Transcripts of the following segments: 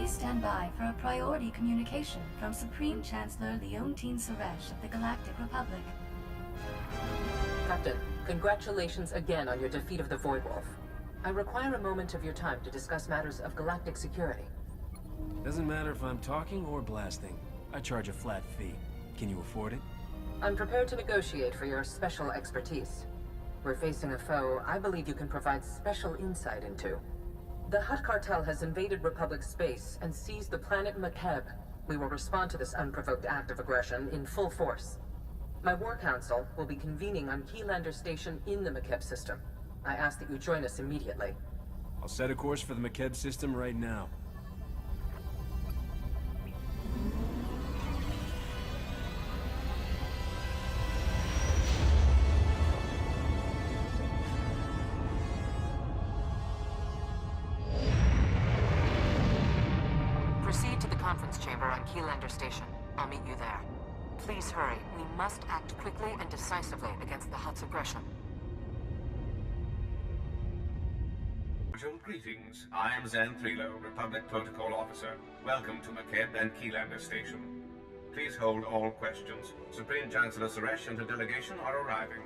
Please stand by for a priority communication from Supreme Chancellor Leontine Suresh of the Galactic Republic. Captain, congratulations again on your defeat of the Void Wolf. I require a moment of your time to discuss matters of galactic security. Doesn't matter if I'm talking or blasting. I charge a flat fee. Can you afford it? I'm prepared to negotiate for your special expertise. We're facing a foe I believe you can provide special insight into. The Hutt cartel has invaded Republic space and seized the planet Makeb. We will respond to this unprovoked act of aggression in full force. My War Council will be convening on Keylander Station in the Makeb system. I ask that you join us immediately. I'll set a course for the Makeb system right now. Proceed to the conference chamber on Keylander Station. I'll meet you there. Please hurry. We must act quickly and decisively against the Hutt's aggression. Greetings. I am Zan Thrilo, Republic Protocol Officer. Welcome to Makeb and Keylander Station. Please hold all questions. Supreme Chancellor Suresh and her delegation are arriving.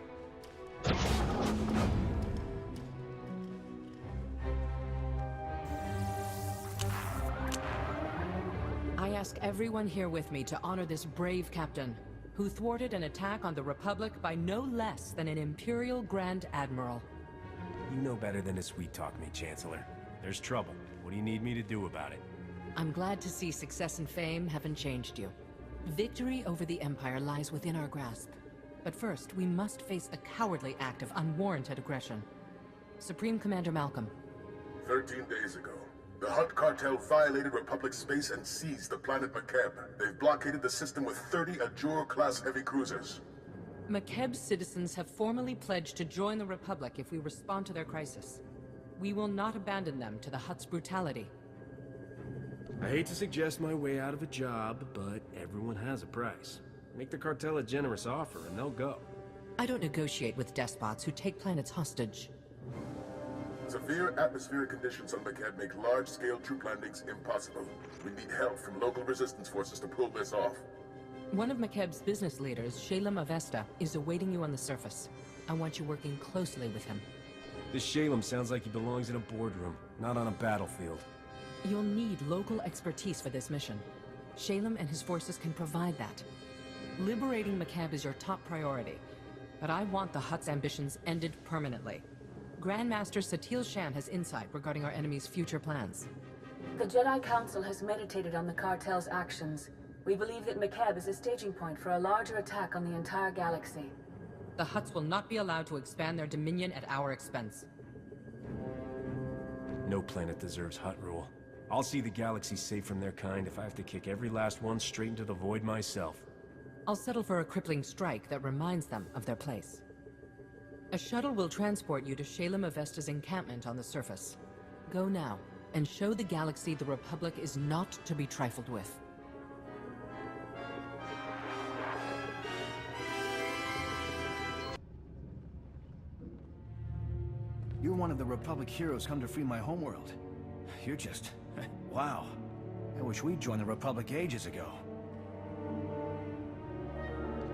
I ask everyone here with me to honor this brave captain, who thwarted an attack on the Republic by no less than an Imperial Grand Admiral. You know better than to sweet-talk me, Chancellor. There's trouble. What do you need me to do about it? I'm glad to see success and fame haven't changed you. Victory over the Empire lies within our grasp. But first, we must face a cowardly act of unwarranted aggression. Supreme Commander Malcolm. 13 days ago, the Hutt cartel violated Republic space and seized the planet Makeb. They've blockaded the system with 30 Ajur-class heavy cruisers. Makeb's citizens have formally pledged to join the Republic if we respond to their crisis. We will not abandon them to the Hutt's brutality. I hate to suggest my way out of a job, but everyone has a price. Make the cartel a generous offer and they'll go. I don't negotiate with despots who take planets hostage. Severe atmospheric conditions on Makeb make large-scale troop landings impossible. We need help from local resistance forces to pull this off. One of Makeb's business leaders, Shalem Avesta, is awaiting you on the surface. I want you working closely with him. This Shalem sounds like he belongs in a boardroom, not on a battlefield. You'll need local expertise for this mission. Shalem and his forces can provide that. Liberating Makeb is your top priority, but I want the Hutt's ambitions ended permanently. Grandmaster Satil Shan has insight regarding our enemy's future plans. The Jedi Council has meditated on the cartel's actions. We believe that Makeb is a staging point for a larger attack on the entire galaxy. The Hutts will not be allowed to expand their dominion at our expense. No planet deserves Hutt rule. I'll see the galaxy safe from their kind if I have to kick every last one straight into the void myself. I'll settle for a crippling strike that reminds them of their place. A shuttle will transport you to Shalem Avesta's encampment on the surface. Go now, and show the galaxy the Republic is not to be trifled with. You're one of the Republic heroes come to free my homeworld. You're just... wow. I wish we'd joined the Republic ages ago.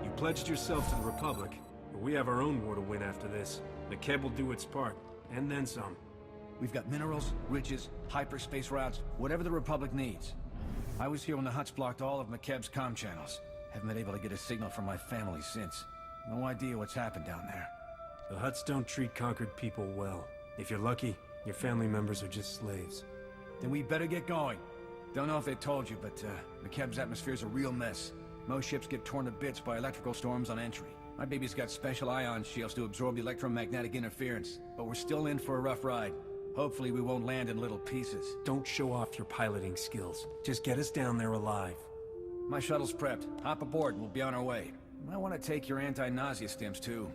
You pledged yourself to the Republic, but we have our own war to win after this. Makeb will do its part, and then some. We've got minerals, riches, hyperspace routes, whatever the Republic needs. I was here when the Hutts blocked all of Makeb's comm channels. Haven't been able to get a signal from my family since. No idea what's happened down there. The Hutts don't treat conquered people well. If you're lucky, your family members are just slaves. Then we better get going. Don't know if they told you, but Makeb's atmosphere's a real mess. Most ships get torn to bits by electrical storms on entry. My baby's got special ion shields to absorb the electromagnetic interference, but we're still in for a rough ride. Hopefully we won't land in little pieces. Don't show off your piloting skills. Just get us down there alive. My shuttle's prepped. Hop aboard and we'll be on our way. I want to take your anti-nausea stims too.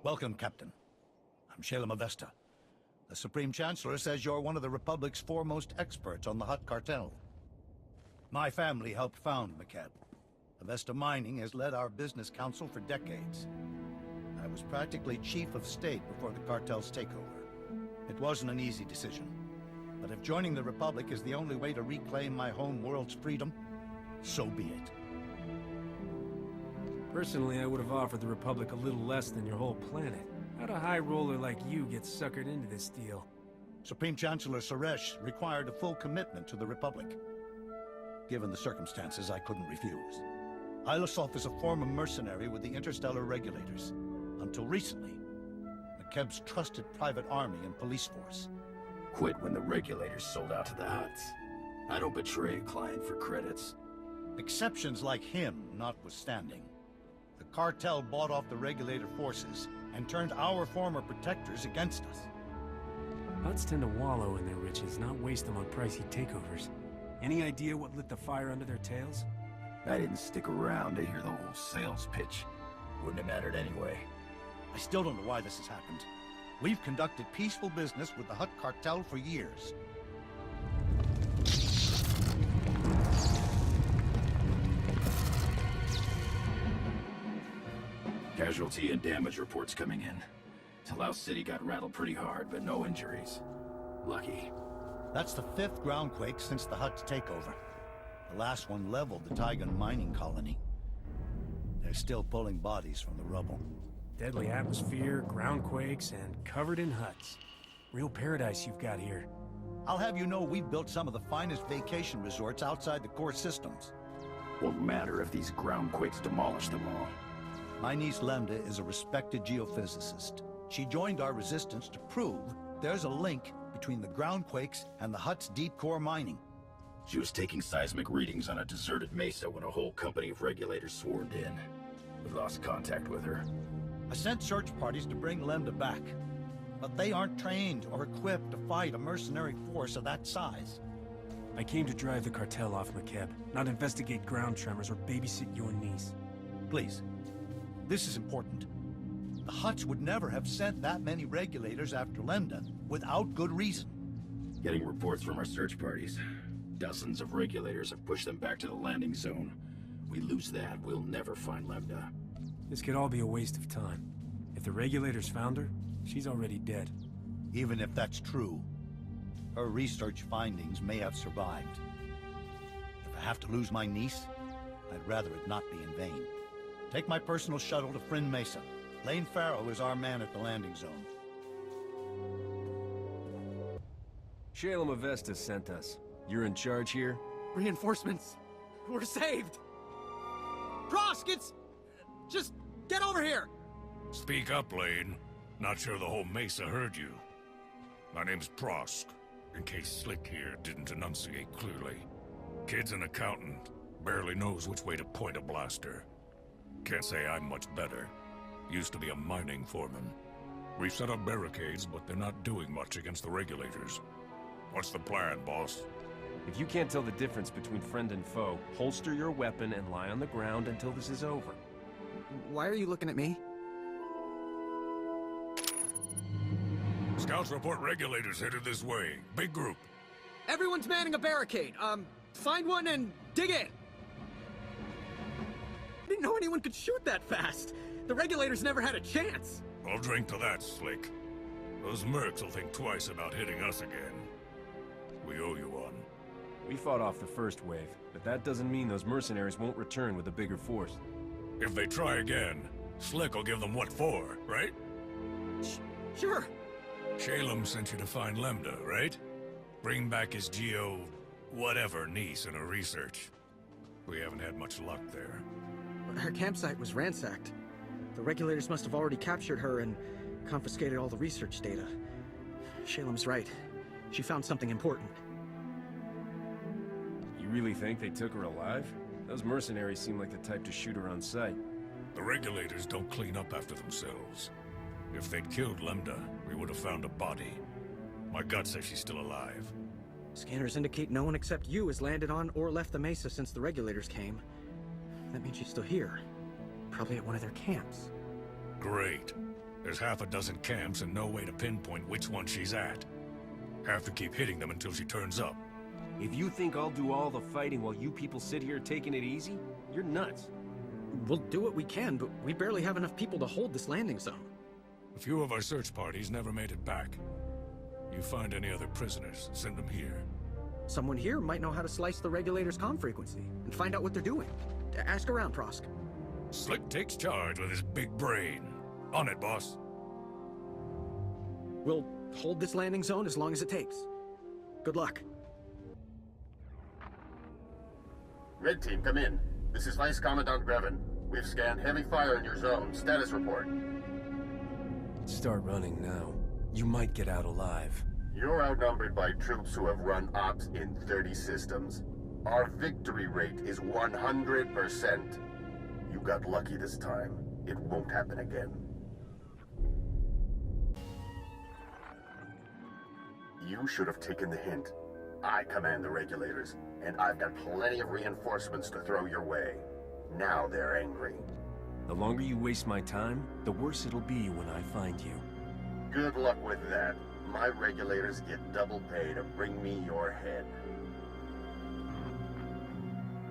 Welcome, Captain. I'm Shalem Avesta. The Supreme Chancellor says you're one of the Republic's foremost experts on the Hutt cartel. My family helped found McCab. Avesta Mining has led our business council for decades. I was practically chief of state before the cartel's takeover. It wasn't an easy decision. But if joining the Republic is the only way to reclaim my home world's freedom, so be it. Personally, I would have offered the Republic a little less than your whole planet. How'd a high roller like you get suckered into this deal? Supreme Chancellor Suresh required a full commitment to the Republic. Given the circumstances, I couldn't refuse. Ilosov is a former mercenary with the interstellar regulators. Until recently, McKeb's trusted private army and police force. Quit when the regulators sold out to the Hutts. I don't betray a client for credits. Exceptions like him notwithstanding. The cartel bought off the regulator forces and turned our former protectors against us. Hutts tend to wallow in their riches, not waste them on pricey takeovers. Any idea what lit the fire under their tails? I didn't stick around to hear the whole sales pitch. Wouldn't have mattered anyway. I still don't know why this has happened. We've conducted peaceful business with the Hutt cartel for years. Casualty and damage reports coming in. Talau City got rattled pretty hard, but no injuries. Lucky. That's the 5th groundquake since the Hutt's takeover. The last one leveled the Taigan mining colony. They're still pulling bodies from the rubble. Deadly atmosphere, groundquakes, and covered in Hutts. Real paradise you've got here. I'll have you know we've built some of the finest vacation resorts outside the core systems. Won't matter if these groundquakes demolish them all. My niece Lemda is a respected geophysicist. She joined our resistance to prove there's a link between the groundquakes and the Hutt's deep core mining. She was taking seismic readings on a deserted mesa when a whole company of regulators swarmed in. We lost contact with her. I sent search parties to bring Lemda back, but they aren't trained or equipped to fight a mercenary force of that size. I came to drive the cartel off McKeb, not investigate ground tremors or babysit your niece. Please, this is important. The Hutts would never have sent that many regulators after Lemda without good reason. Getting reports from our search parties. Dozens of regulators have pushed them back to the landing zone. We lose that, we'll never find Lemda. This could all be a waste of time. If the regulators found her, she's already dead. Even if that's true, her research findings may have survived. If I have to lose my niece, I'd rather it not be in vain. Take my personal shuttle to Friend Mesa. Lane Farrow is our man at the landing zone. Shalem Avesta sent us. You're in charge here? Reinforcements. We're saved. Proskets! Just get over here! Speak up, Lane. Not sure the whole Mesa heard you. My name's Prosk, in case Slick here didn't enunciate clearly. Kid's an accountant. Barely knows which way to point a blaster. Can't say I'm much better. Used to be a mining foreman. We've set up barricades, but they're not doing much against the regulators. What's the plan, boss? If you can't tell the difference between friend and foe, holster your weapon and lie on the ground until this is over. Why are you looking at me? Scouts report regulators headed this way. Big group. Everyone's manning a barricade. Find one and dig in! I didn't know anyone could shoot that fast. The regulators never had a chance. I'll drink to that, Slick. Those mercs will think twice about hitting us again. We owe you one. We fought off the first wave, but that doesn't mean those mercenaries won't return with a bigger force. If they try again, Slick will give them what for, right? Sure. Shalem sent you to find Lemda, right? Bring back his whatever niece in her research. We haven't had much luck there. Her campsite was ransacked. The regulators must have already captured her and confiscated all the research data. Shalem's right. She found something important. You really think they took her alive? Those mercenaries seem like the type to shoot her on sight. The regulators don't clean up after themselves. If they'd killed Lemda, we would have found a body. My gut says she's still alive. Scanners indicate no one except you has landed on or left the mesa since the regulators came. That means she's still here. Probably at one of their camps. Great. There's half a dozen camps and no way to pinpoint which one she's at. Have to keep hitting them until she turns up. If you think I'll do all the fighting while you people sit here taking it easy, you're nuts. We'll do what we can, but we barely have enough people to hold this landing zone. A few of our search parties never made it back. You find any other prisoners, send them here. Someone here might know how to slice the regulator's comm frequency and find out what they're doing. Ask around, Prosk. Slick takes charge with his big brain. On it, boss. We'll hold this landing zone as long as it takes. Good luck. Red Team, come in. This is Vice Commandant Grevin. We've scanned heavy fire in your zone. Status report. Start running now. You might get out alive. You're outnumbered by troops who have run ops in 30 systems. Our victory rate is 100%. You got lucky this time. It won't happen again. You should have taken the hint. I command the regulators, and I've got plenty of reinforcements to throw your way. Now they're angry. The longer you waste my time, the worse it'll be when I find you. Good luck with that. My regulators get double pay to bring me your head.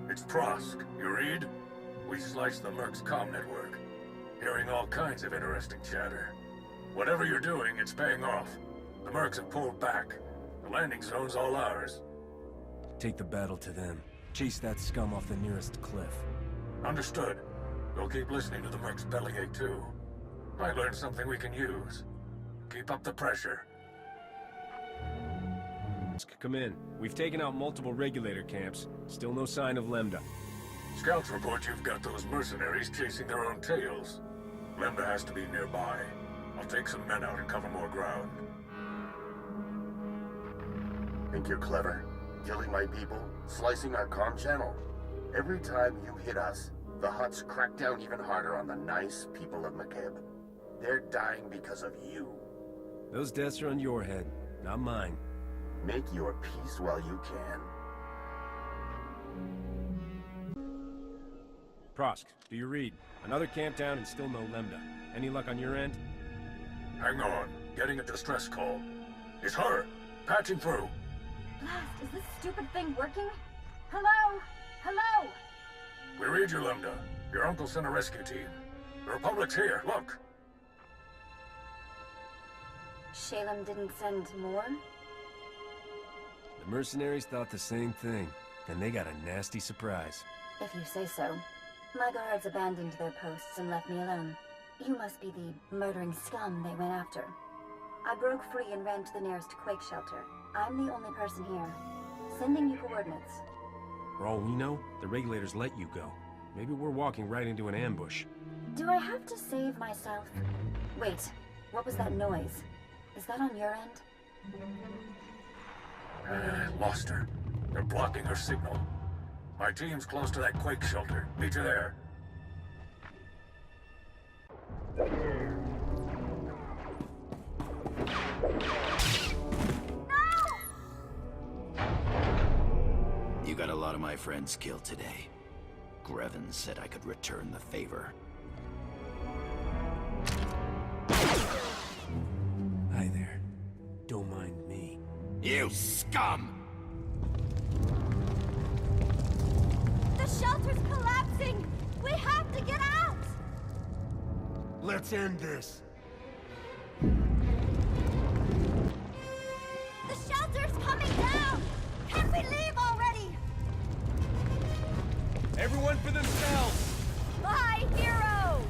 It's Prosk. You read? We sliced the Merc's comm network. Hearing all kinds of interesting chatter. Whatever you're doing, it's paying off. The Mercs have pulled back. The landing zone's all ours. Take the battle to them. Chase that scum off the nearest cliff. Understood. We'll keep listening to the Merc's bellyache too. Might learn something we can use. Keep up the pressure. Come in. We've taken out multiple regulator camps. Still no sign of Lambda. Scouts report you've got those mercenaries chasing their own tails. Lambda has to be nearby. I'll take some men out and cover more ground. Think you're clever? Killing my people? Slicing our comm channel? Every time you hit us, the Hutts crack down even harder on the nice people of McKeb. They're dying because of you. Those deaths are on your head, not mine. Make your peace while you can. Prosk, do you read? Another camp down and still no Lambda. Any luck on your end? Hang on. Getting a distress call. It's her! Patching through. Blast, is this stupid thing working? Hello? Hello? We read you, Lambda. Your uncle sent a rescue team. The Republic's here, look! Shalem didn't send more? The mercenaries thought the same thing, and they got a nasty surprise. If you say so. My guards abandoned their posts and left me alone. You must be the murdering scum they went after. I broke free and ran to the nearest quake shelter. I'm the only person here. Sending you coordinates. For all we know, the regulators let you go. Maybe we're walking right into an ambush. Do I have to save myself? Wait, what was that noise? Is that on your end? Lost her. They're blocking her signal. My team's close to that quake shelter. Meet you there. You got a lot of my friends killed today. Grevin said I could return the favor. Hi there. Don't mind me. You scum! The shelter's collapsing! We have to get out! Let's end this. The shelter's coming down! Can we leave already? Everyone for themselves! My hero!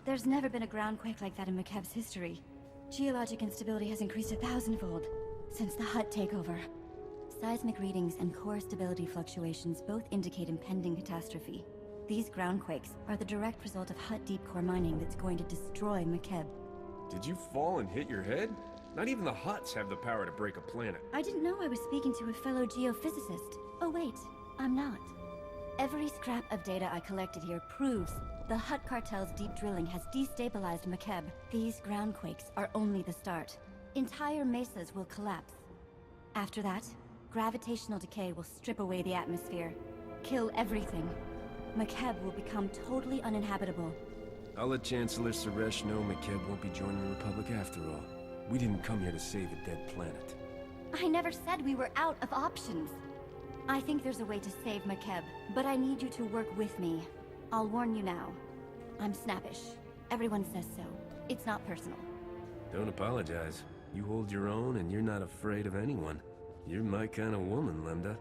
There's never been a groundquake like that in McKeb's history. Geologic instability has increased 1,000-fold since the Hutt takeover. Seismic readings and core stability fluctuations both indicate impending catastrophe. These groundquakes are the direct result of Hutt deep core mining that's going to destroy McKeb. Did you fall and hit your head? Not even the Hutts have the power to break a planet. I didn't know I was speaking to a fellow geophysicist. Oh wait, I'm not. Every scrap of data I collected here proves The Hutt cartel's deep drilling has destabilized McKeb. These groundquakes are only the start. Entire mesas will collapse. After that, gravitational decay will strip away the atmosphere, kill everything. McKeb will become totally uninhabitable. I'll let Chancellor Suresh know McKeb won't be joining the Republic after all. We didn't come here to save a dead planet. I never said we were out of options. I think there's a way to save McKeb, but I need you to work with me. I'll warn you now. I'm snappish. Everyone says so. It's not personal. Don't apologize. You hold your own and you're not afraid of anyone. You're my kind of woman, Lambda.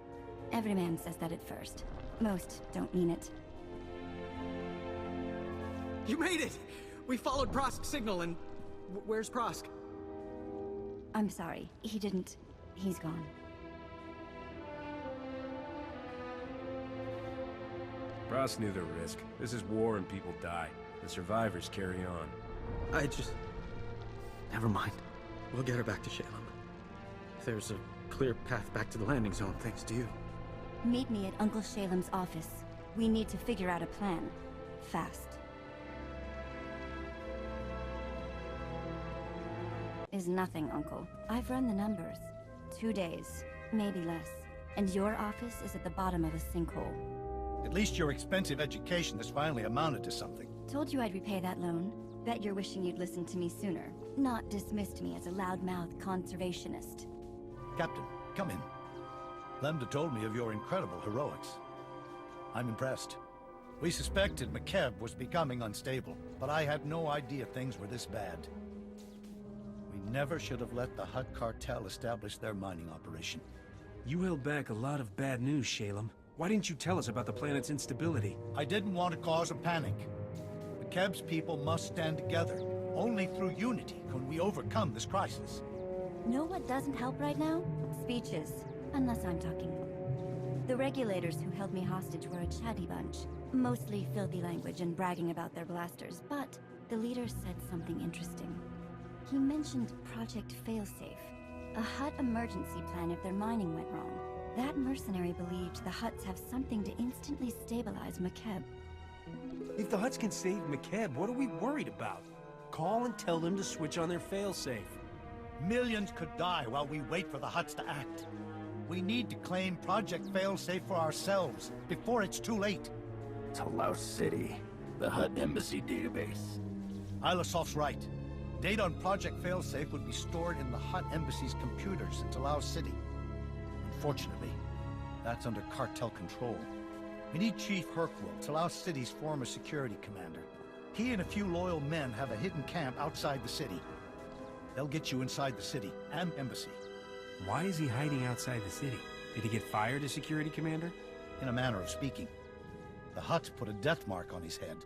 Every man says that at first. Most don't mean it. You made it! We followed Prosk's signal and... where's Prosk? I'm sorry. He didn't... He's gone. Prosk knew the risk. This is war and people die. The survivors carry on. Never mind. We'll get her back to Shalem. There's a clear path back to the landing zone, thanks to you. Meet me at Uncle Shalem's office. We need to figure out a plan. Fast. Is nothing, Uncle. I've run the numbers. 2 days, maybe less. And your office is at the bottom of a sinkhole. At least your expensive education has finally amounted to something. Told you I'd repay that loan. Bet you're wishing you'd listened to me sooner. Not dismissed me as a loudmouth conservationist. Captain, come in. Lambda told me of your incredible heroics. I'm impressed. We suspected McKeb was becoming unstable, but I had no idea things were this bad. We never should have let the Hutt cartel establish their mining operation. You held back a lot of bad news, Shalem. Why didn't you tell us about the planet's instability? I didn't want to cause a panic. McKeb's people must stand together. Only through unity can we overcome this crisis. Know what doesn't help right now? Speeches. Unless I'm talking. The regulators who held me hostage were a chatty bunch. Mostly filthy language and bragging about their blasters, but the leader said something interesting. He mentioned Project Failsafe, a Hutt emergency plan if their mining went wrong. That mercenary believed the Hutts have something to instantly stabilize McKeb. If the Hutts can save McKeb, what are we worried about? Call and tell them to switch on their failsafe. Millions could die while we wait for the Hutts to act. We need to claim Project Failsafe for ourselves before it's too late. Talau City, the Hutt Embassy database. Ilasof's right. Data on Project Failsafe would be stored in the Hutt Embassy's computers in Talau City. Unfortunately, that's under cartel control. We need Chief Hercule, Talau City's former security commander. He and a few loyal men have a hidden camp outside the city. They'll get you inside the city and embassy. Why is he hiding outside the city? Did he get fired as security commander? In a manner of speaking. The Hutts put a death mark on his head.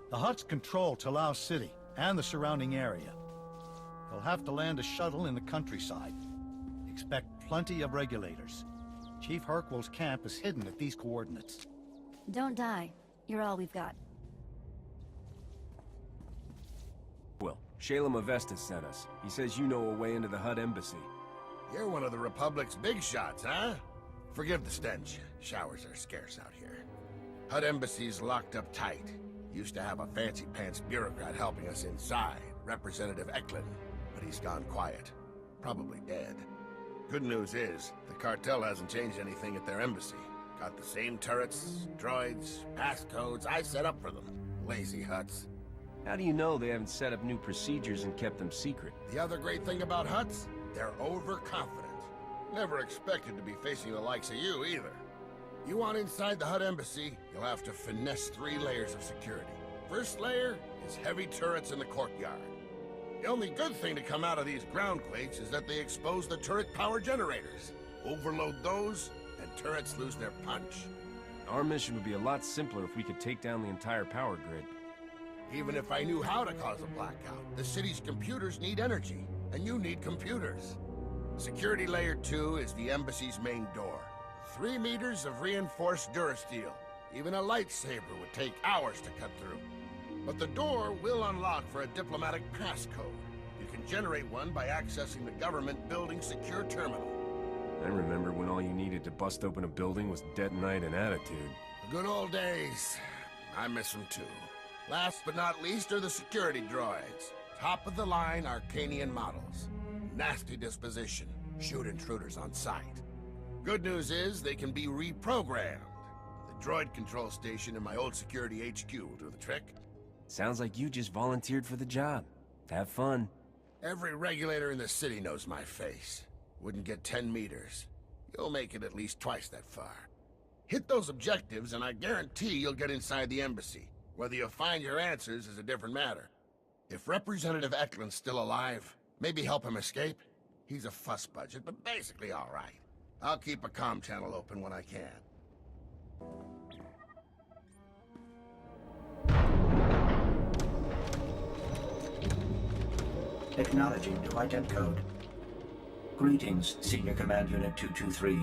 The Hutts control Talau City and the surrounding area. They'll have to land a shuttle in the countryside. Expect plenty of regulators. Chief Hercule's camp is hidden at these coordinates. Don't die. You're all we've got. Well, Shalem Avestas sent us. He says you know a way into the Hutt embassy. You're one of the Republic's big shots, huh? Forgive the stench. Showers are scarce out here. Hutt embassy's locked up tight. Used to have a fancy-pants bureaucrat helping us inside, Representative Eklund, but he's gone quiet. Probably dead. Good news is, the cartel hasn't changed anything at their embassy. Got the same turrets, droids, passcodes I set up for them. Lazy Hutts. How do you know they haven't set up new procedures and kept them secret? The other great thing about Hutts? They're overconfident. Never expected to be facing the likes of you, either. You want inside the Hutt embassy, you'll have to finesse 3 layers of security. First layer is heavy turrets in the courtyard. The only good thing to come out of these groundquakes is that they expose the turret power generators. Overload those, and turrets lose their punch. Our mission would be a lot simpler if we could take down the entire power grid. Even if I knew how to cause a blackout, the city's computers need energy, and you need computers. Security Layer 2 is the embassy's main door. 3 meters of reinforced durasteel. Even a lightsaber would take hours to cut through. But the door will unlock for a diplomatic passcode. You can generate one by accessing the government building secure terminal. I remember when all you needed to bust open a building was detonite and attitude. The good old days. I miss them too. Last but not least are the security droids. Top of the line Arcanian models. Nasty disposition. Shoot intruders on sight. Good news is they can be reprogrammed. The droid control station in my old security HQ will do the trick. Sounds like you just volunteered for the job. Have fun. Every regulator in the city knows my face. Wouldn't get 10 meters. You'll make it at least twice that far. Hit those objectives and I guarantee you'll get inside the embassy. Whether you find your answers is a different matter. If Representative Eklund's still alive, maybe help him escape. He's a fuss budget, but basically all right. I'll keep a comm channel open when I can. Acknowledging new ident code. Greetings, Senior Command Unit 223.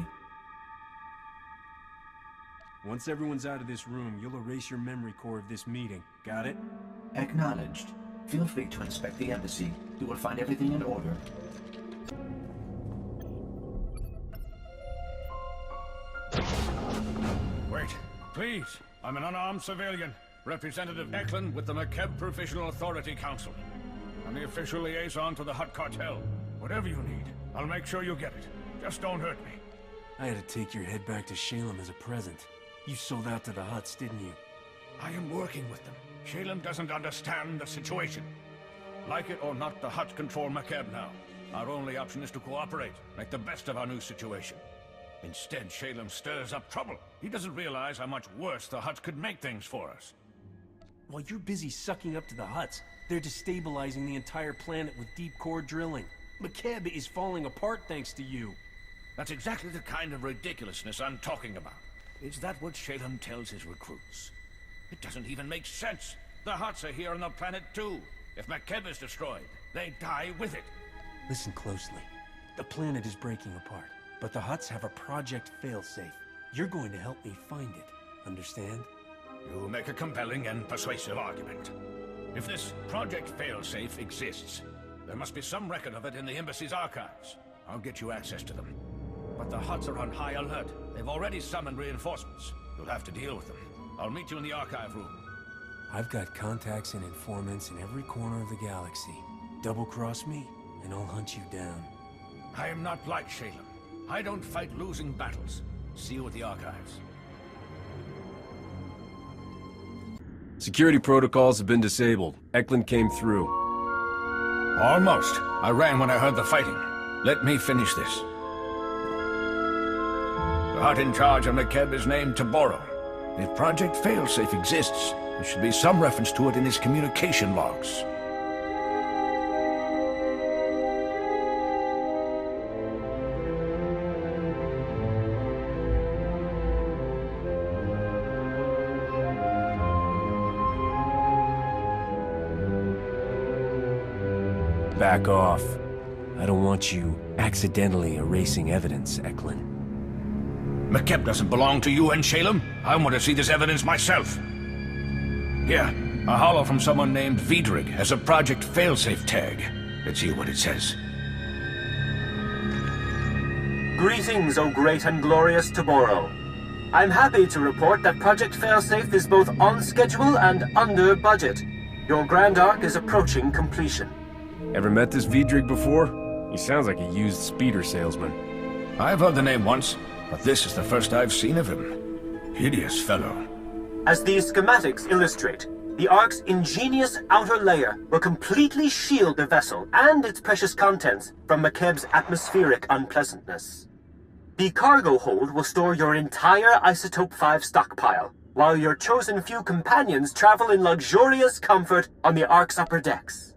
Once everyone's out of this room, you'll erase your memory core of this meeting. Got it? Acknowledged. Feel free to inspect the embassy. You will find everything in order. Wait, please. I'm an unarmed civilian. Representative Eklund with the McKeb Provisional Authority Council. I'm the official liaison to the Hutt Cartel. Whatever you need, I'll make sure you get it. Just don't hurt me. I had to take your head back to Shalem as a present. You sold out to the Hutts, didn't you? I am working with them. Shalem doesn't understand the situation. Like it or not, the Hutts control McKeb now. Our only option is to cooperate, make the best of our new situation. Instead, Shalem stirs up trouble. He doesn't realize how much worse the Hutts could make things for us. While you're busy sucking up to the Hutts, they're destabilizing the entire planet with deep core drilling. McKeb is falling apart thanks to you. That's exactly the kind of ridiculousness I'm talking about. Is that what Shalem tells his recruits? It doesn't even make sense. The Hutts are here on the planet too. If McKeb is destroyed, they die with it. Listen closely. The planet is breaking apart, but the Hutts have a Project Failsafe. You're going to help me find it. Understand? You make a compelling and persuasive argument. If this Project Failsafe exists, there must be some record of it in the Embassy's archives. I'll get you access to them. But the Hutts are on high alert. They've already summoned reinforcements. You'll have to deal with them. I'll meet you in the archive room. I've got contacts and informants in every corner of the galaxy. Double-cross me, and I'll hunt you down. I am not like Shalem. I don't fight losing battles. See you at the archives. Security protocols have been disabled. Eklund came through. Almost. I ran when I heard the fighting. Let me finish this. The Hutt in charge of McKeb is named Taboro. If Project Failsafe exists, there should be some reference to it in his communication logs. Back off. I don't want you accidentally erasing evidence, Eklund. McKeb doesn't belong to you and Shalem. I want to see this evidence myself. Here, a holo from someone named Vidrig has a Project Failsafe tag. Let's hear what it says. Greetings, O great and glorious Taboro. I'm happy to report that Project Failsafe is both on schedule and under budget. Your Grand Arc is approaching completion. Ever met this Vidrig before? He sounds like a used speeder salesman. I've heard the name once, but this is the first I've seen of him. Hideous fellow. As these schematics illustrate, the Ark's ingenious outer layer will completely shield the vessel and its precious contents from McKeb's atmospheric unpleasantness. The cargo hold will store your entire Isotope 5 stockpile, while your chosen few companions travel in luxurious comfort on the Ark's upper decks.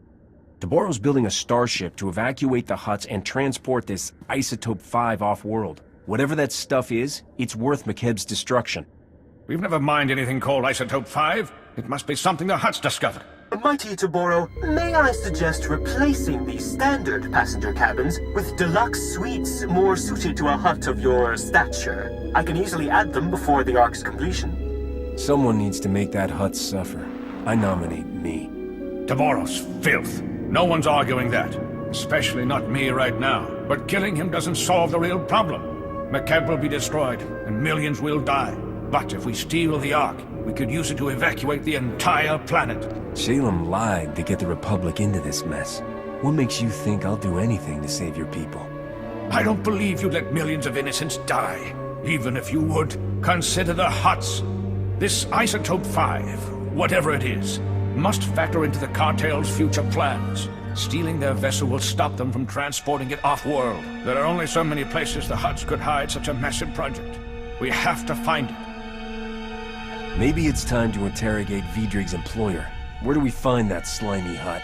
Taboro's building a starship to evacuate the Hutts and transport this Isotope 5 off-world. Whatever that stuff is, it's worth McKeb's destruction. We've never mined anything called Isotope 5. It must be something the Hutts discovered. Mighty Taboro, may I suggest replacing the standard passenger cabins with deluxe suites more suited to a Hutt of your stature? I can easily add them before the Ark's completion. Someone needs to make that Hutt suffer. I nominate me. Taboro's filth. No one's arguing that. Especially not me right now. But killing him doesn't solve the real problem. McKeb will be destroyed, and millions will die. But if we steal the Ark, We could use it to evacuate the entire planet. Shalem lied to get the Republic into this mess. What makes you think I'll do anything to save your people? I don't believe you'd let millions of innocents die. Even if you would, consider the Hutts. This Isotope 5, whatever it is, must factor into the cartel's future plans. Stealing their vessel will stop them from transporting it off-world. There are only so many places the Hutts could hide such a massive project. We have to find it. Maybe it's time to interrogate Vidrig's employer. Where do we find that slimy Hutt?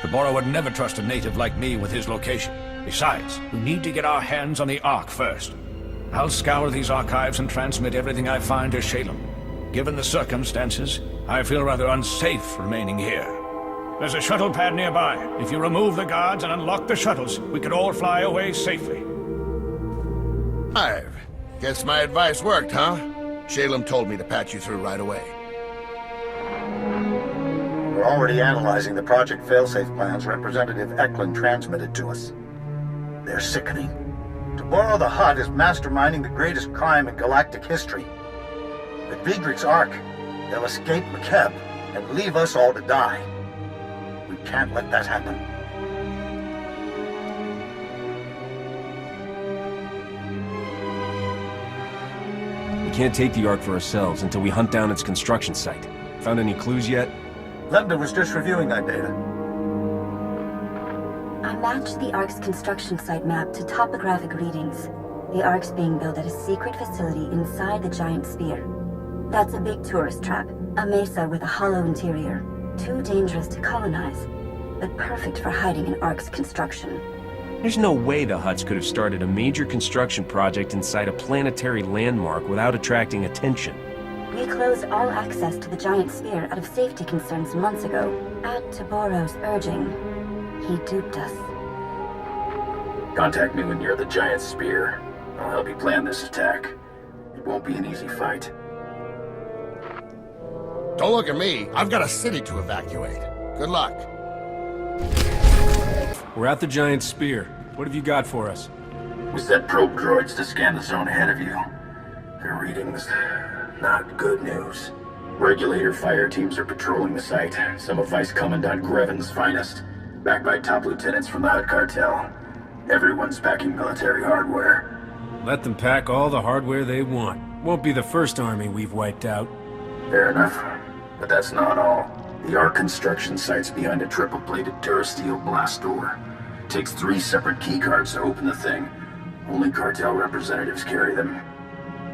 Tabora would never trust a native like me with his location. Besides, we need to get our hands on the Ark first. I'll scour these archives and transmit everything I find to Shalem. Given the circumstances, I feel rather unsafe remaining here. There's a shuttle pad nearby. If you remove the guards and unlock the shuttles, we could all fly away safely. I guess my advice worked, huh? Shalem told me to patch you through right away. We're already analyzing the Project Failsafe plans Representative Eklund transmitted to us. They're sickening. Tabora the Hutt is masterminding the greatest crime in galactic history. With Vidrig's Ark, they'll escape McKeb and leave us all to die. We can't let that happen. We can't take the Ark for ourselves until we hunt down its construction site. Found any clues yet? Lebda was just reviewing that data. I matched the Ark's construction site map to topographic readings. The Ark's being built at a secret facility inside the giant sphere. That's a big tourist trap, a mesa with a hollow interior. Too dangerous to colonize, but perfect for hiding an Ark's construction. There's no way the Hutts could have started a major construction project inside a planetary landmark without attracting attention. We closed all access to the giant sphere out of safety concerns months ago. At Taboro's urging, he duped us. Contact me when you're at the giant sphere. I'll help you plan this attack. It won't be an easy fight. Don't look at me. I've got a city to evacuate. Good luck. We're at the giant spear. What have you got for us? We sent probe droids to scan the zone ahead of you. Their readings, not good news. Regulator fire teams are patrolling the site. Some of Vice Commandant Greven's finest, backed by top lieutenants from the Hutt cartel. Everyone's packing military hardware. Let them pack all the hardware they want. Won't be the first army we've wiped out. Fair enough. But that's not all. The Ark construction site's behind a triple-plated durasteel blast door. Takes 3 separate keycards to open the thing. Only cartel representatives carry them.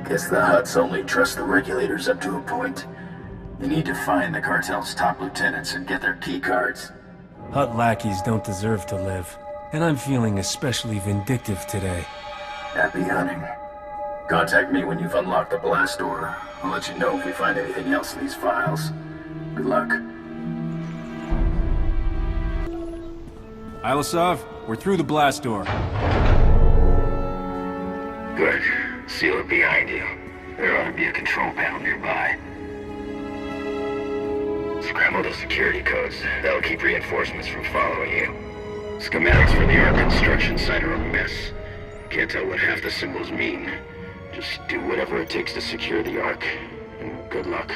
Guess the Hutts only trust the regulators up to a point. You need to find the cartel's top lieutenants and get their keycards. Hutt lackeys don't deserve to live. And I'm feeling especially vindictive today. Happy hunting. Contact me when you've unlocked the blast door. I'll let you know if we find anything else in these files. Good luck. Ilasov, we're through the blast door. Good. Seal it behind you. There ought to be a control panel nearby. Scramble the security codes. That'll keep reinforcements from following you. Schematics for the Ark construction site are a mess. Can't tell what half the symbols mean. Just do whatever it takes to secure the Ark. And good luck.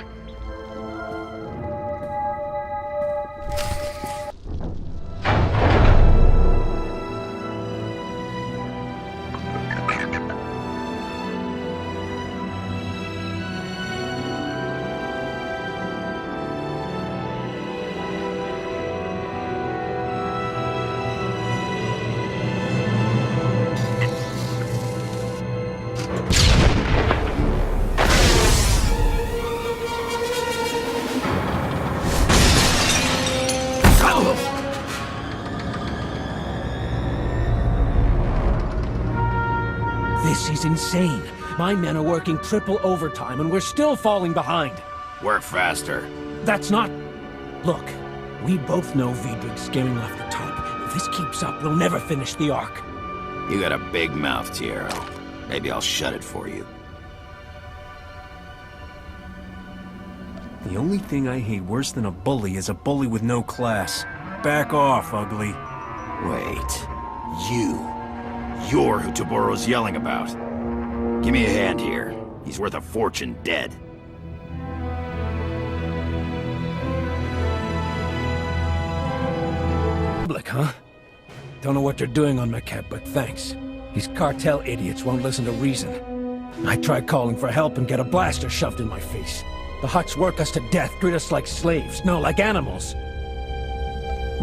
This is insane. My men are working triple overtime and we're still falling behind. Work faster. That's not... Look, we both know Vidrig's skimming off the top. If this keeps up, we'll never finish the Ark. You got a big mouth, Tiero. Maybe I'll shut it for you. The only thing I hate worse than a bully is a bully with no class. Back off, ugly. Wait. You're who Taboro's yelling about. Give me a hand here. He's worth a fortune dead. Public, huh? Don't know what they're doing on McKeb, but thanks. These cartel idiots won't listen to reason. I tried calling for help and get a blaster shoved in my face. The Hutts work us to death, treat us like slaves, no, like animals.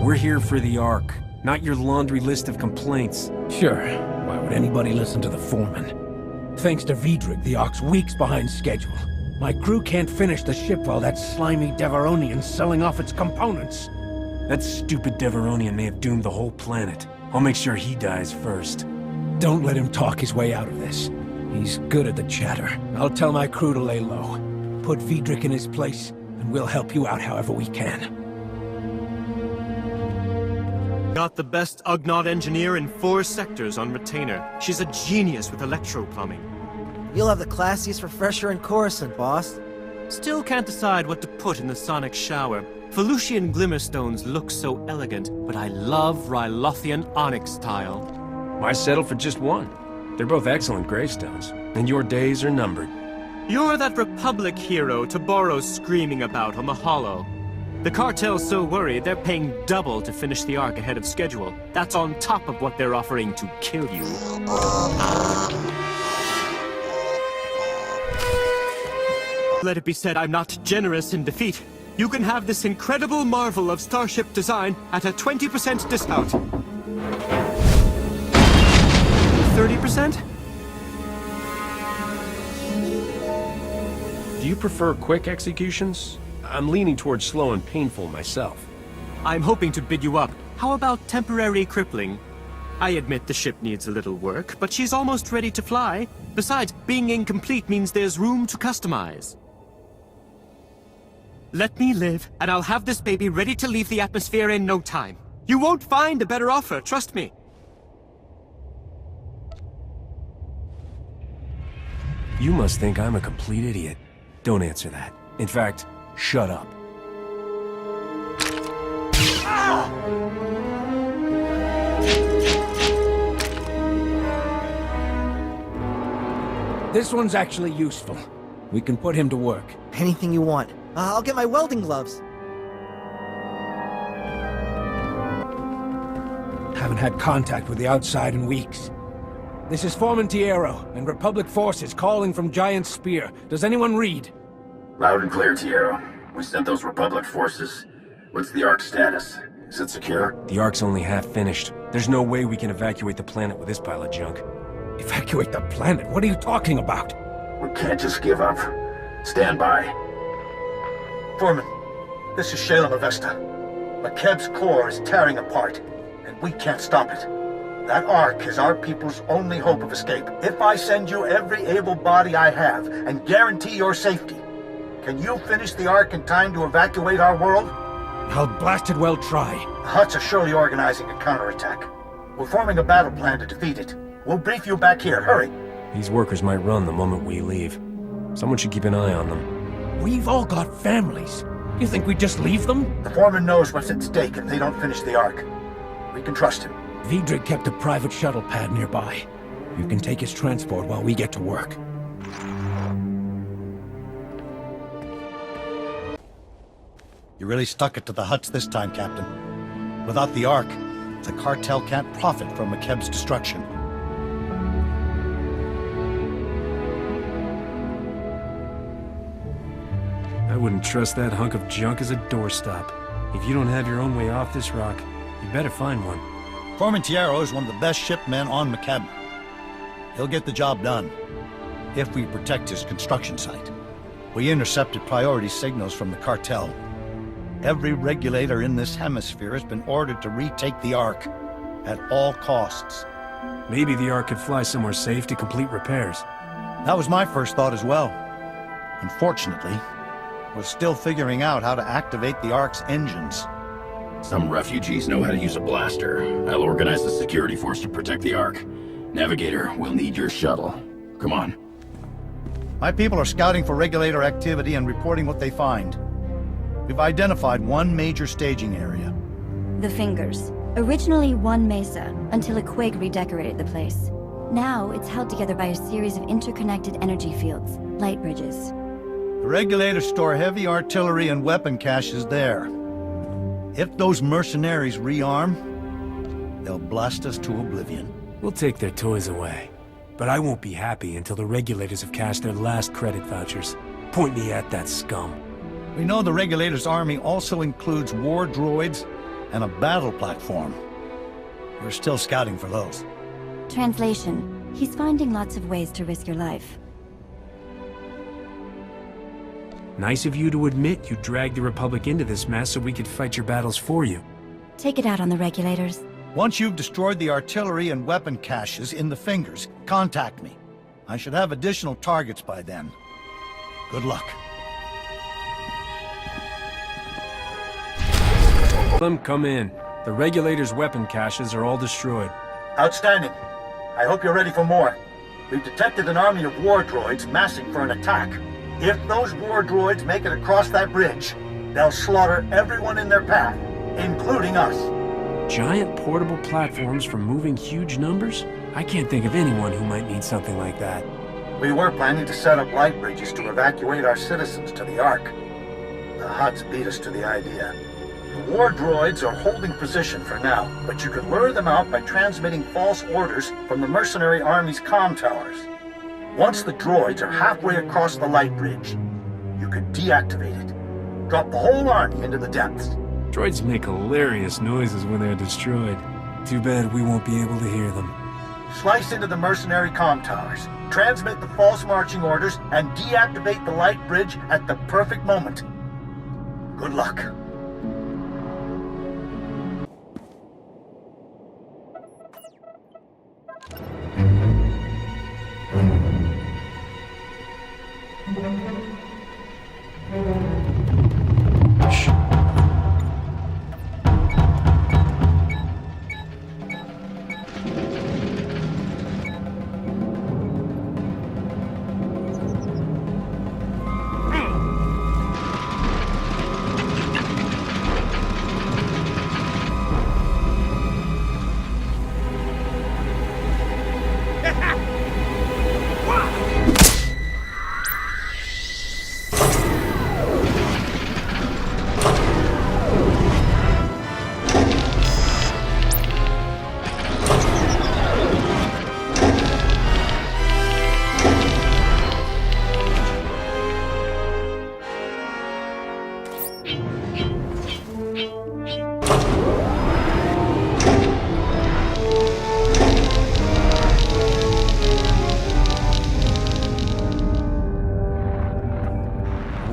We're here for the Ark, not your laundry list of complaints. Sure. Why would anybody listen to the foreman? Thanks to Vidrig, the Ark's weeks behind schedule. My crew can't finish the ship while that slimy Deveronian's selling off its components. That stupid Deveronian may have doomed the whole planet. I'll make sure he dies first. Don't let him talk his way out of this. He's good at the chatter. I'll tell my crew to lay low. Put Vidrig in his place, and we'll help you out however we can. Got the best Ugnaught engineer in 4 sectors on retainer. She's a genius with electro-plumbing. You'll have the classiest refresher in Coruscant, boss. Still can't decide what to put in the sonic shower. Felucian Glimmerstones look so elegant, but I love Rylothian Onyx tile. Why settle for just one? They're both excellent gravestones, and your days are numbered. You're that Republic hero Taboros screaming about on the Hollow. The cartel's so worried they're paying double to finish the Ark ahead of schedule. That's on top of what they're offering to kill you. Let it be said I'm not generous in defeat. You can have this incredible marvel of starship design at a 20% discount. 30%? Do you prefer quick executions? I'm leaning towards slow and painful myself. I'm hoping to bid you up. How about temporary crippling? I admit the ship needs a little work, but she's almost ready to fly. Besides, being incomplete means there's room to customize. Let me live, and I'll have this baby ready to leave the atmosphere in no time. You won't find a better offer, trust me. You must think I'm a complete idiot. Don't answer that. In fact, shut up. This one's actually useful. We can put him to work. Anything you want. I'll get my welding gloves. Haven't had contact with the outside in weeks. This is Foreman Tiero, and Republic forces calling from Giant Spear. Does anyone read? Loud and clear, Tiero. We sent those Republic forces. What's the Ark's status? Is it secure? The Ark's only half finished. There's no way we can evacuate the planet with this pile of junk. Evacuate the planet? What are you talking about? We can't just give up. Stand by. Foreman, this is Shalem Avesta. McKeb's core is tearing apart, and we can't stop it. That Ark is our people's only hope of escape. If I send you every able body I have and guarantee your safety, can you finish the Ark in time to evacuate our world? I'll blasted well try. The Hutts are surely organizing a counterattack. We're forming a battle plan to defeat it. We'll brief you back here. Hurry. These workers might run the moment we leave. Someone should keep an eye on them. We've all got families. You think we'd just leave them? The foreman knows what's at stake if they don't finish the Ark. We can trust him. Vidrig kept a private shuttle pad nearby. You can take his transport while we get to work. You really stuck it to the Hutts this time, Captain. Without the Ark, the cartel can't profit from McKeb's destruction. I wouldn't trust that hunk of junk as a doorstop. If you don't have your own way off this rock, you better find one. Foreman Tiero is one of the best shipmen on McKeb. He'll get the job done, if we protect his construction site. We intercepted priority signals from the cartel. Every regulator in this hemisphere has been ordered to retake the Ark, at all costs. Maybe the Ark could fly somewhere safe to complete repairs. That was my first thought as well. Unfortunately, we're still figuring out how to activate the Ark's engines. Some refugees know how to use a blaster. I'll organize the security force to protect the Ark. Navigator, we'll need your shuttle. Come on. My people are scouting for regulator activity and reporting what they find. We've identified one major staging area. The Fingers. Originally one mesa, until a quake redecorated the place. Now it's held together by a series of interconnected energy fields, light bridges. The regulators store heavy artillery and weapon caches there. If those mercenaries rearm, they'll blast us to oblivion. We'll take their toys away. But I won't be happy until the regulators have cashed their last credit vouchers. Point me at that scum. We know the Regulators' army also includes war droids and a battle platform. We're still scouting for those. Translation. He's finding lots of ways to risk your life. Nice of you to admit you dragged the Republic into this mess so we could fight your battles for you. Take it out on the Regulators. Once you've destroyed the artillery and weapon caches in the Fingers, contact me. I should have additional targets by then. Good luck. Let them come in. The Regulators' weapon caches are all destroyed. Outstanding. I hope you're ready for more. We've detected an army of war droids massing for an attack. If those war droids make it across that bridge, they'll slaughter everyone in their path, including us. Giant portable platforms for moving huge numbers? I can't think of anyone who might need something like that. We were planning to set up light bridges to evacuate our citizens to the Ark. The Hutts beat us to the idea. The war droids are holding position for now, but you could lure them out by transmitting false orders from the mercenary army's comm towers. Once the droids are halfway across the light bridge, you could deactivate it. Drop the whole army into the depths. Droids make hilarious noises when they're destroyed. Too bad we won't be able to hear them. Slice into the mercenary comm towers, transmit the false marching orders, and deactivate the light bridge at the perfect moment. Good luck.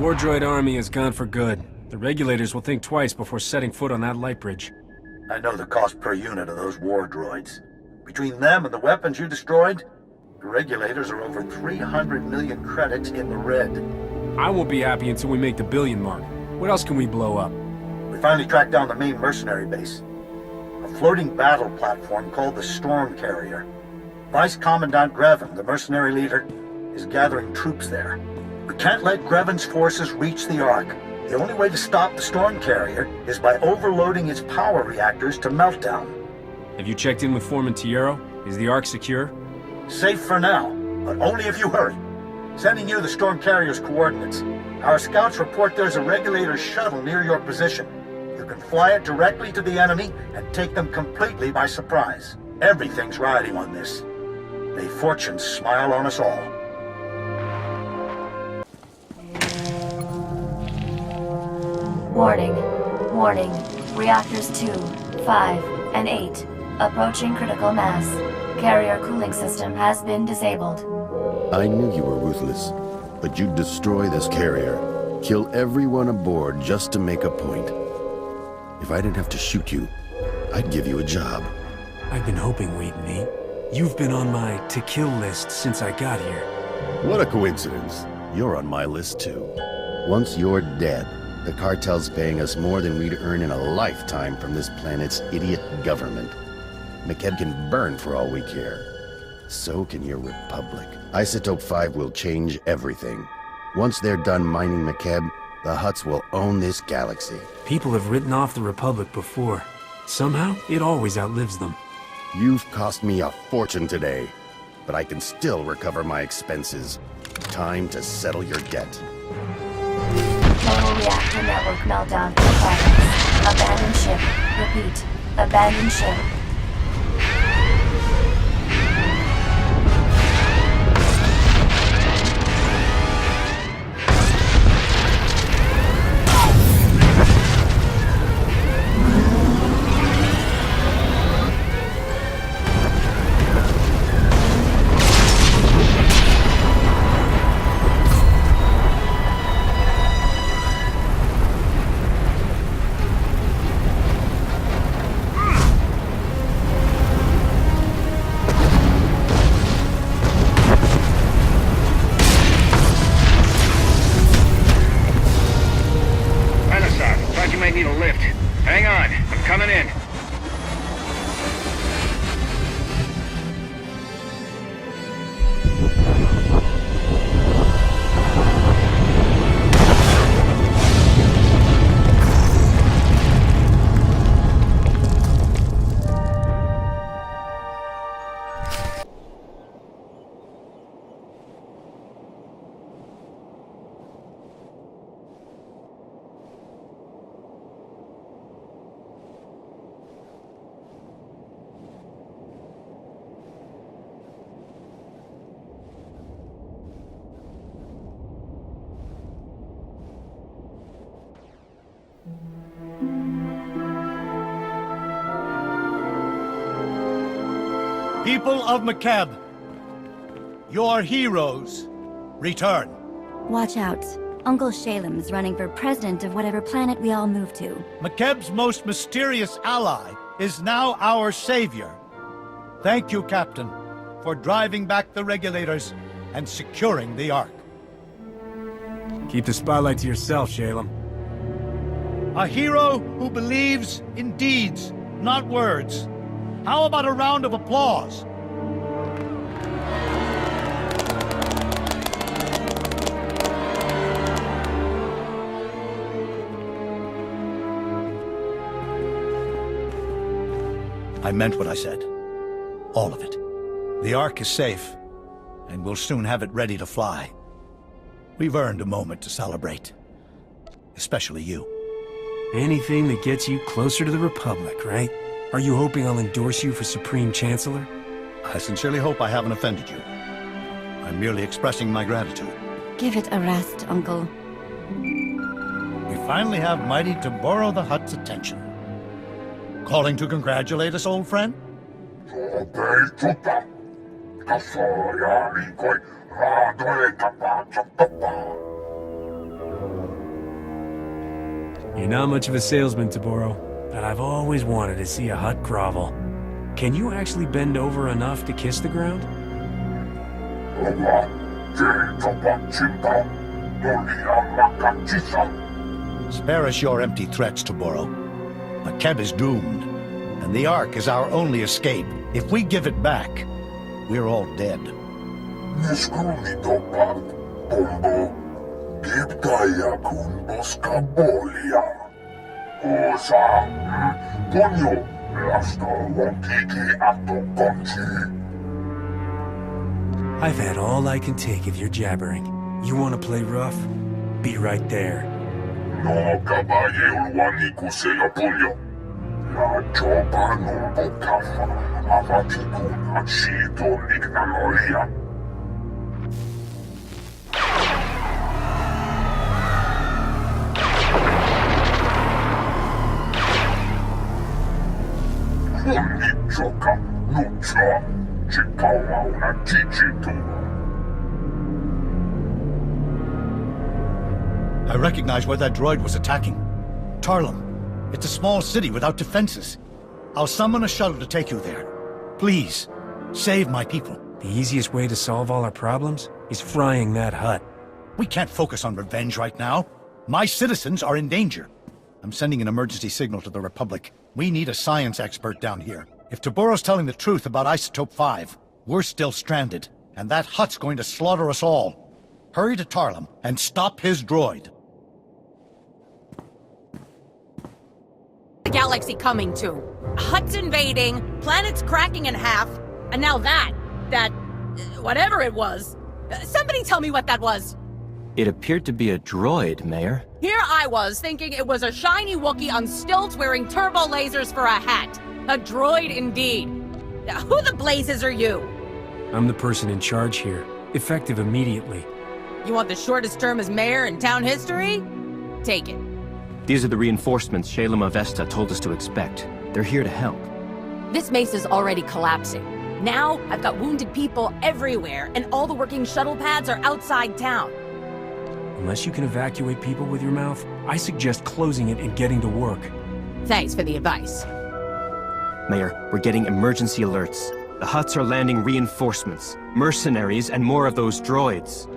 War droid army is gone for good. The Regulators will think twice before setting foot on that light bridge. I know the cost per unit of those war droids. Between them and the weapons you destroyed, the Regulators are over 300 million credits in the red. I won't be happy until we make the billion mark. What else can we blow up? We finally tracked down the main mercenary base. A floating battle platform called the Storm Carrier. Vice Commandant Grevin, the mercenary leader, is gathering troops there. We can't let Grevin's forces reach the Ark. The only way to stop the Storm Carrier is by overloading its power reactors to meltdown. Have you checked in with Foreman Tiero? Is the Ark secure? Safe for now, but only if you hurry. Sending you the Storm Carrier's coordinates. Our scouts report there's a Regulator shuttle near your position. You can fly it directly to the enemy and take them completely by surprise. Everything's riding on this. May fortune smile on us all. Warning. Warning. Reactors 2, 5, and 8. Approaching critical mass. Carrier cooling system has been disabled. I knew you were ruthless, but you'd destroy this carrier. Kill everyone aboard just to make a point. If I didn't have to shoot you, I'd give you a job. I've been hoping we'd meet. You've been on my to-kill list since I got here. What a coincidence. You're on my list too. Once you're dead, the cartel's paying us more than we'd earn in a lifetime from this planet's idiot government. McKeb can burn for all we care. So can your Republic. Isotope 5 will change everything. Once they're done mining McKeb, the Hutts will own this galaxy. People have written off the Republic before. Somehow, it always outlives them. You've cost me a fortune today, but I can still recover my expenses. Time to settle your debt. Total reactor network meltdown in progress. Abandoned ship. Repeat. Abandoned ship. People of McKeb, your heroes return. Watch out. Uncle Shalem's running for president of whatever planet we all move to. McKeb's most mysterious ally is now our savior. Thank you, Captain, for driving back the regulators and securing the Ark. Keep the spotlight to yourself, Shalem. A hero who believes in deeds, not words. How about a round of applause? I meant what I said. All of it. The Ark is safe, and we'll soon have it ready to fly. We've earned a moment to celebrate. Especially you. Anything that gets you closer to the Republic, right? Are you hoping I'll endorse you for Supreme Chancellor? I sincerely hope I haven't offended you. I'm merely expressing my gratitude. Give it a rest, Uncle. We finally have mighty Toboro the Hutt's attention. Calling to congratulate us, old friend? You're not much of a salesman, Toboro, but I've always wanted to see a Hutt grovel. Can you actually bend over enough to kiss the ground? Spare us your empty threats, Toboro. McKeb is doomed, and the Ark is our only escape. If we give it back, we're all dead. I've had all I can take of your jabbering. You want to play rough? Be right there. No caballero kuseo puño. La chopa no bocafa. Avatikun achito ignanoria. Choka, nucha, chikawa una chichitu. I recognize where that droid was attacking. Tarlum. It's a small city without defenses. I'll summon a shuttle to take you there. Please, save my people. The easiest way to solve all our problems is frying that Hutt. We can't focus on revenge right now. My citizens are in danger. I'm sending an emergency signal to the Republic. We need a science expert down here. If Toboro's telling the truth about Isotope 5, we're still stranded, and that Hutt's going to slaughter us all. Hurry to Tarlum and stop his droid. The galaxy coming to. Hutt's invading, planets cracking in half, and now that, whatever it was. Somebody tell me what that was. It appeared to be a droid, Mayor. Here I was, thinking it was a shiny Wookiee on stilts wearing turbo lasers for a hat. A droid indeed. Who the blazes are you? I'm the person in charge here, effective immediately. You want the shortest term as mayor in town history? Take it. These are the reinforcements Shalem Avesta told us to expect. They're here to help. This mesa's already collapsing. Now, I've got wounded people everywhere, and all the working shuttle pads are outside town. Unless you can evacuate people with your mouth, I suggest closing it and getting to work. Thanks for the advice. Mayor, we're getting emergency alerts. The Hutts are landing reinforcements, mercenaries, and more of those droids.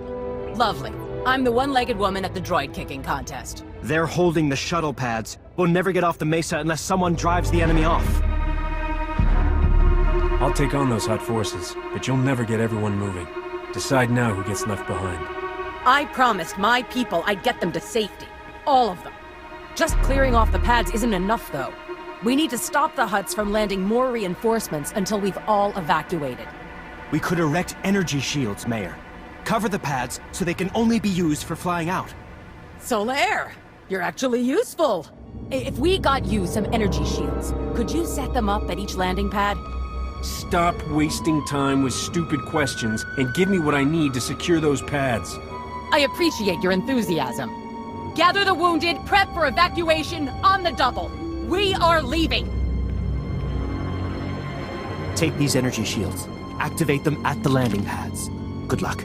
Lovely. I'm the one-legged woman at the droid kicking contest. They're holding the shuttle pads. We'll never get off the mesa unless someone drives the enemy off. I'll take on those Hutt forces, but you'll never get everyone moving. Decide now who gets left behind. I promised my people I'd get them to safety. All of them. Just clearing off the pads isn't enough, though. We need to stop the Hutts from landing more reinforcements until we've all evacuated. We could erect energy shields, Mayor. Cover the pads so they can only be used for flying out. Solaire, you're actually useful. If we got you some energy shields, could you set them up at each landing pad? Stop wasting time with stupid questions and give me what I need to secure those pads. I appreciate your enthusiasm. Gather the wounded, prep for evacuation on the double. We are leaving! Take these energy shields. Activate them at the landing pads. Good luck.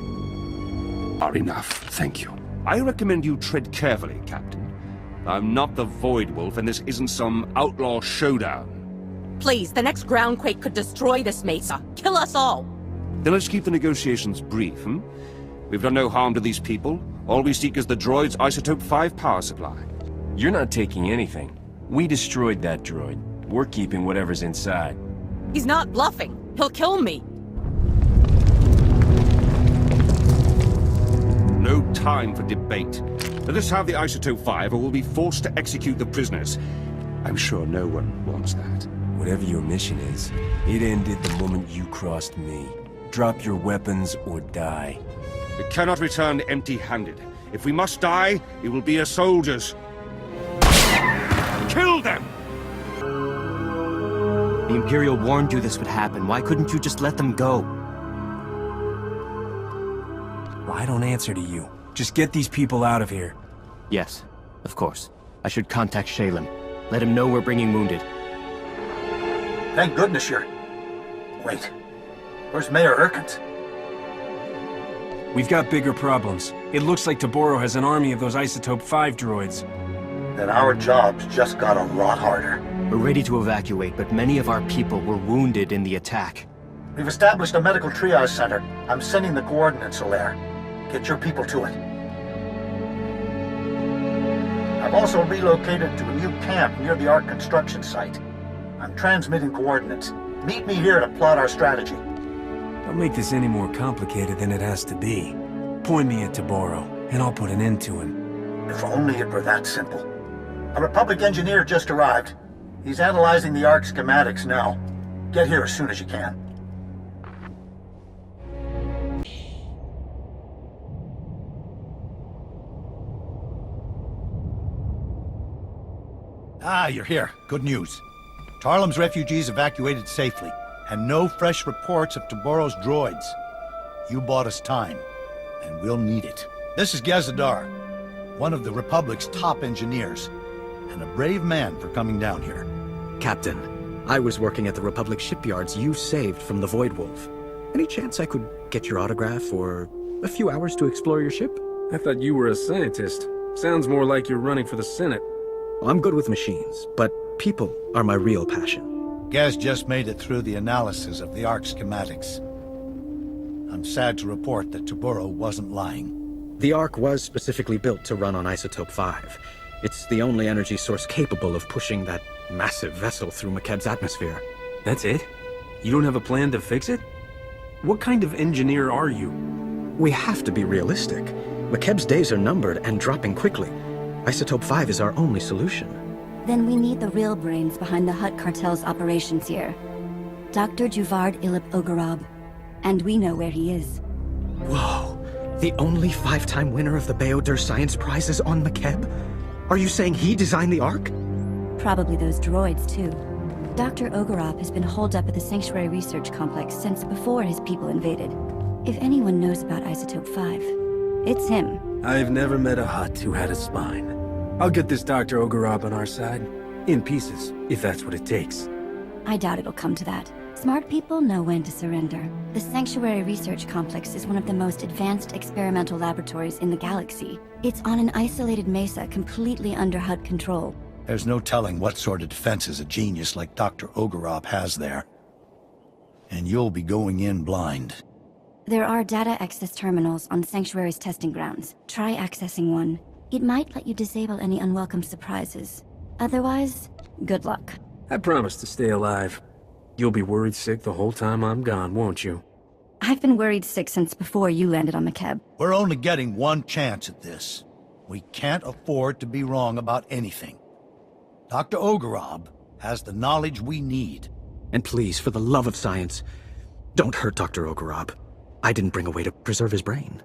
Enough, thank you. I recommend you tread carefully, Captain. I'm not the Void Wolf, and this isn't some outlaw showdown. Please, the next groundquake could destroy this mesa. Kill us all. Then let's keep the negotiations brief, hmm? We've done no harm to these people. All we seek is the droid's Isotope 5 power supply. You're not taking anything. We destroyed that droid. We're keeping whatever's inside. He's not bluffing. He'll kill me. No time for debate. Let us have the Isotope 5 or we'll be forced to execute the prisoners. I'm sure no one wants that. Whatever your mission is, it ended the moment you crossed me. Drop your weapons or die. We cannot return empty-handed. If we must die, it will be as soldiers. Kill them! The Imperial warned you this would happen. Why couldn't you just let them go? Well, I don't answer to you. Just get these people out of here. Yes, of course. I should contact Shalem. Let him know we're bringing wounded. Thank goodness you're... Wait. Where's Mayor Erkins? We've got bigger problems. It looks like Taboro has an army of those Isotope 5 droids. Then our job's just got a lot harder. We're ready to evacuate, but many of our people were wounded in the attack. We've established a medical triage center. I'm sending the coordinates there. Get your people to it. I've also relocated to a new camp near the Ark construction site. I'm transmitting coordinates. Meet me here to plot our strategy. Don't make this any more complicated than it has to be. Point me at Taboro, and I'll put an end to him. If only it were that simple. A Republic engineer just arrived. He's analyzing the Ark schematics now. Get here as soon as you can. Ah, you're here. Good news. Tarlem's refugees evacuated safely, and no fresh reports of Taboro's droids. You bought us time, and we'll need it. This is Gazadar, one of the Republic's top engineers, and a brave man for coming down here. Captain, I was working at the Republic shipyards you saved from the Void Wolf. Any chance I could get your autograph or a few hours to explore your ship? I thought you were a scientist. Sounds more like you're running for the Senate. I'm good with machines, but people are my real passion. Gaz just made it through the analysis of the Ark schematics. I'm sad to report that Taboro wasn't lying. The Ark was specifically built to run on Isotope 5. It's the only energy source capable of pushing that massive vessel through Makeb's atmosphere. That's it? You don't have a plan to fix it? What kind of engineer are you? We have to be realistic. Makeb's days are numbered and dropping quickly. Isotope 5 is our only solution. Then we need the real brains behind the Hutt cartel's operations here. Dr. Juvard Ilip Ogorab. And we know where he is. Whoa! The only 5-time winner of the Beodur Science Prize is on Makeb? Are you saying he designed the Ark? Probably those droids, too. Dr. Ogorab has been holed up at the Sanctuary Research Complex since before his people invaded. If anyone knows about Isotope 5, it's him. I've never met a Hutt who had a spine. I'll get this Dr. Ogorab on our side. In pieces, if that's what it takes. I doubt it'll come to that. Smart people know when to surrender. The Sanctuary Research Complex is one of the most advanced experimental laboratories in the galaxy. It's on an isolated mesa completely under Hutt control. There's no telling what sort of defenses a genius like Dr. Ogorab has there. And you'll be going in blind. There are data access terminals on Sanctuary's testing grounds. Try accessing one. It might let you disable any unwelcome surprises. Otherwise, good luck. I promise to stay alive. You'll be worried sick the whole time I'm gone, won't you? I've been worried sick since before you landed on Makeb. We're only getting one chance at this. We can't afford to be wrong about anything. Dr. Ogorab has the knowledge we need. And please, for the love of science, don't hurt Dr. Ogorab. I didn't bring a way to preserve his brain.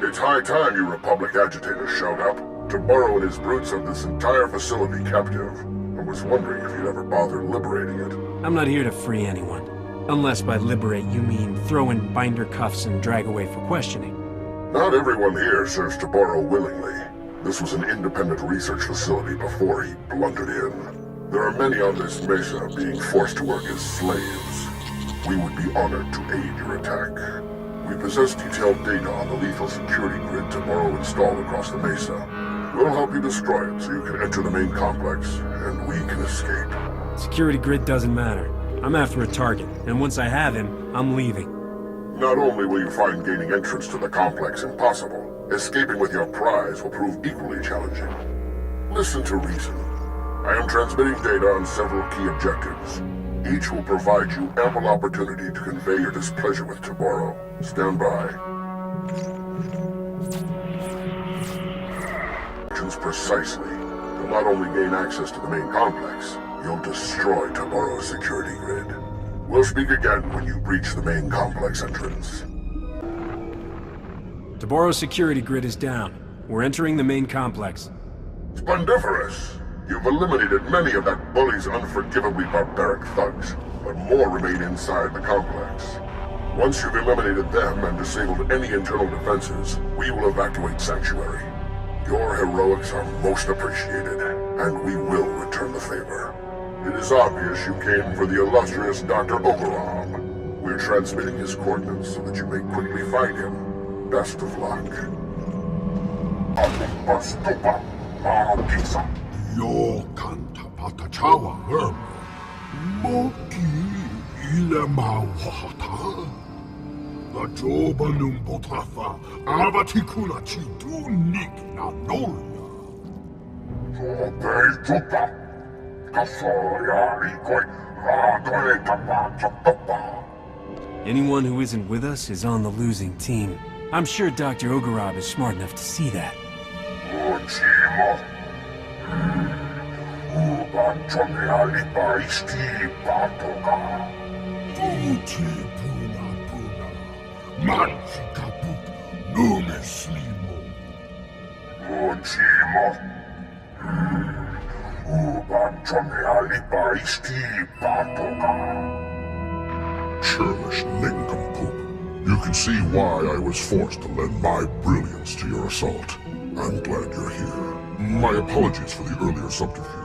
It's high time you Republic agitators showed up. Taboro and his brutes have this entire facility captive. I was wondering if you'd ever bother liberating it. I'm not here to free anyone. Unless by liberate you mean throw in binder cuffs and drag away for questioning. Not everyone here serves Taboro willingly. This was an independent research facility before he blundered in. There are many on this mesa being forced to work as slaves. We would be honored to aid your attack. We possess detailed data on the lethal security grid Tomorrow installed across the mesa. We'll help you destroy it so you can enter the main complex, and we can escape. Security grid doesn't matter. I'm after a target, and once I have him, I'm leaving. Not only will you find gaining entrance to the complex impossible, escaping with your prize will prove equally challenging. Listen to reason. I am transmitting data on several key objectives. Each will provide you ample opportunity to convey your displeasure with Tomorrow. Stand by. Precisely. You'll not only gain access to the main complex, you'll destroy Tomorrow's security grid. We'll speak again when you breach the main complex entrance. Tomorrow's security grid is down. We're entering the main complex. Splendiferous! You've eliminated many of that bully's unforgivably barbaric thugs, but more remain inside the complex. Once you've eliminated them and disabled any internal defenses, we will evacuate Sanctuary. Your heroics are most appreciated, and we will return the favor. It is obvious you came for the illustrious Dr. Ogorov. We're transmitting his coordinates so that you may quickly find him. Best of luck. Yo canta patachawa moki ile mawata. La joba num botafa abatikuna chitu nik na nolia. Jobei tupa kasoya rikoi rakoe tapa. Anyone who isn't with us is on the losing team. I'm sure Dr. Ogorov is smart enough to see that. Ochimo. Ubanchome alipa isti patoka. Uchi puna puna. Manchikapuk nume slimo. Ochimo. Ubanchome alipa isti patoka. Churlish nincompoop. You can see why I was forced to lend my brilliance to your assault. I'm glad you're here. My apologies for the earlier subterfuge.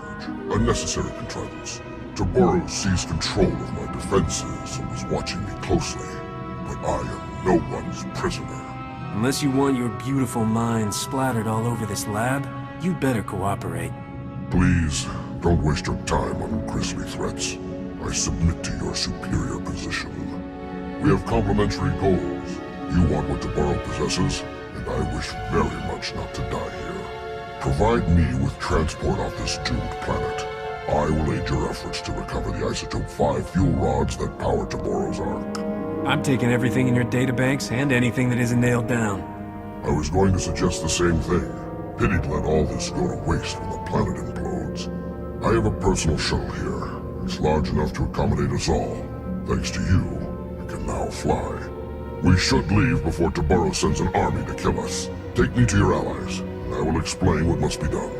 Unnecessary contrivance. Toboro seized control of my defenses and was watching me closely. But I am no one's prisoner. Unless you want your beautiful mind splattered all over this lab, you'd better cooperate. Please, don't waste your time on grisly threats. I submit to your superior position. We have complementary goals. You want what Toboro possesses, and I wish very much not to die here. Provide me with transport off this doomed planet. I will aid your efforts to recover the Isotope 5 fuel rods that power Toboro's Ark. I'm taking everything in your databanks and anything that isn't nailed down. I was going to suggest the same thing. Pity to let all this go to waste when the planet implodes. I have a personal shuttle here. It's large enough to accommodate us all. Thanks to you, it can now fly. We should leave before Toboro sends an army to kill us. Take me to your allies, and I will explain what must be done.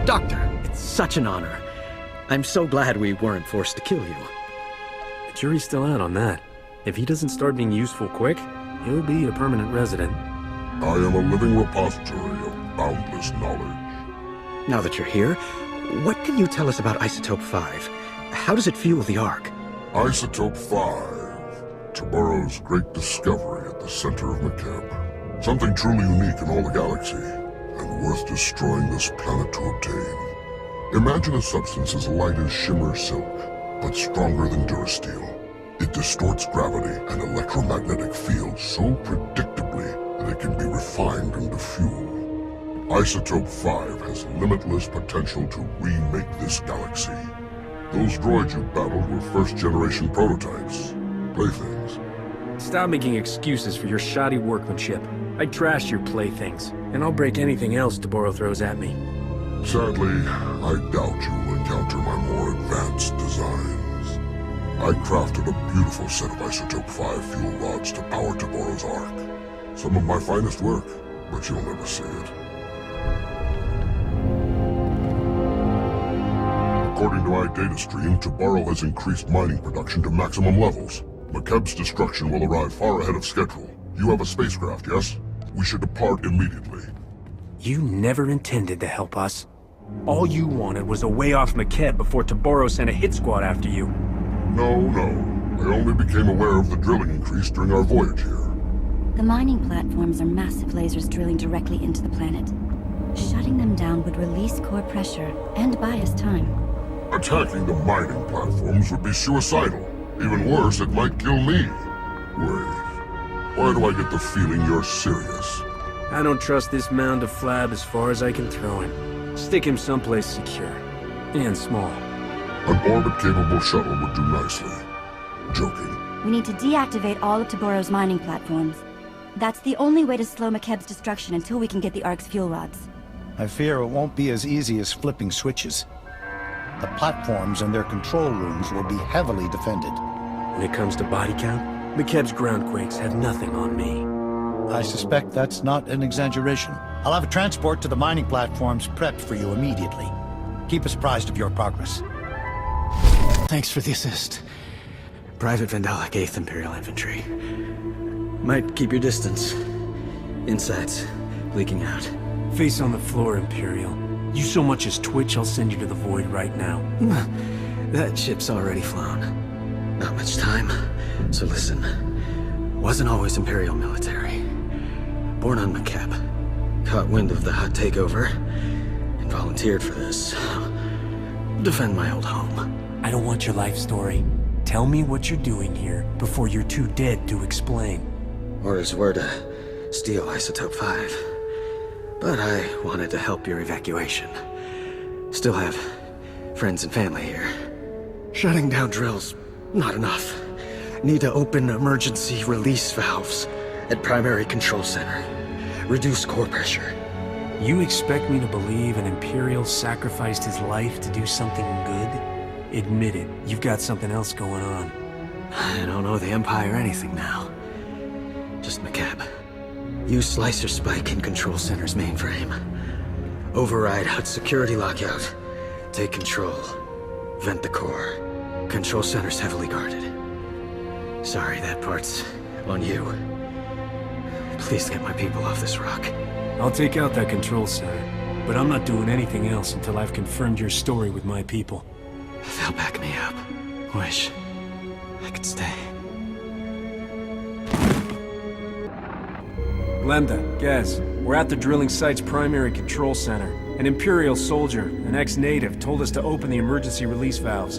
Doctor, it's such an honor. I'm so glad we weren't forced to kill you. The jury's still out on that. If he doesn't start being useful quick, he'll be a permanent resident. I am a living repository of boundless knowledge. Now that you're here, what can you tell us about Isotope 5? How does it fuel the Ark? Isotope 5. Toboro's great discovery at the center of Makeb. Something truly unique in all the galaxy, and worth destroying this planet to obtain. Imagine a substance as light as shimmer silk, but stronger than Durasteel. It distorts gravity and electromagnetic fields so predictably that it can be refined into fuel. Isotope 5 has limitless potential to remake this galaxy. Those droids you battled were first-generation prototypes. Playthings. Stop making excuses for your shoddy workmanship. I trash your playthings, and I'll break anything else Toboro throws at me. Sadly, I doubt you will encounter my more advanced designs. I crafted a beautiful set of Isotope 5 fuel rods to power Toboro's Ark. Some of my finest work, but you'll never see it. According to my data stream, Toboro has increased mining production to maximum levels. McKeb's destruction will arrive far ahead of schedule. You have a spacecraft, yes? We should depart immediately. You never intended to help us. All you wanted was a way off McKeb before Taboro sent a hit squad after you. No. I only became aware of the drilling increase during our voyage here. The mining platforms are massive lasers drilling directly into the planet. Shutting them down would release core pressure and buy us time. Attacking the mining platforms would be suicidal. Even worse, it might kill me. Wait, why do I get the feeling you're serious? I don't trust this mound of flab as far as I can throw him. Stick him someplace secure. And small. An orbit-capable shuttle would do nicely. Joking. We need to deactivate all of Taboro's mining platforms. That's the only way to slow McKeb's destruction until we can get the Ark's fuel rods. I fear it won't be as easy as flipping switches. The platforms and their control rooms will be heavily defended. When it comes to body count, McKeb's groundquakes have nothing on me. I suspect that's not an exaggeration. I'll have a transport to the mining platforms prepped for you immediately. Keep us apprised of your progress. Thanks for the assist. Private Vandalic 8th Imperial Infantry. Might keep your distance. Insides leaking out. Face on the floor, Imperial. You so much as twitch, I'll send you to the Void right now. That ship's already flown. Not much time, so listen. Wasn't always Imperial military. Born on McKeb. Caught wind of the Hutt takeover, and volunteered for this. Defend my old home. I don't want your life story. Tell me what you're doing here before you're too dead to explain. Orders were to steal Isotope 5. But I wanted to help your evacuation. Still have friends and family here. Shutting down drills, not enough. Need to open emergency release valves at primary control center. Reduce core pressure. You expect me to believe an Imperial sacrificed his life to do something good? Admit it, you've got something else going on. I don't know the Empire anything now. Just McKeb. Use Slicer Spike in Control Center's mainframe. Override Hutt security lockout. Take control. Vent the core. Control Center's heavily guarded. Sorry, that part's on you. Please get my people off this rock. I'll take out that control center, but I'm not doing anything else until I've confirmed your story with my people. They'll back me up. Wish I could stay. Lambda, Gaz, we're at the drilling site's primary control center. An Imperial soldier, an ex-native, told us to open the emergency release valves.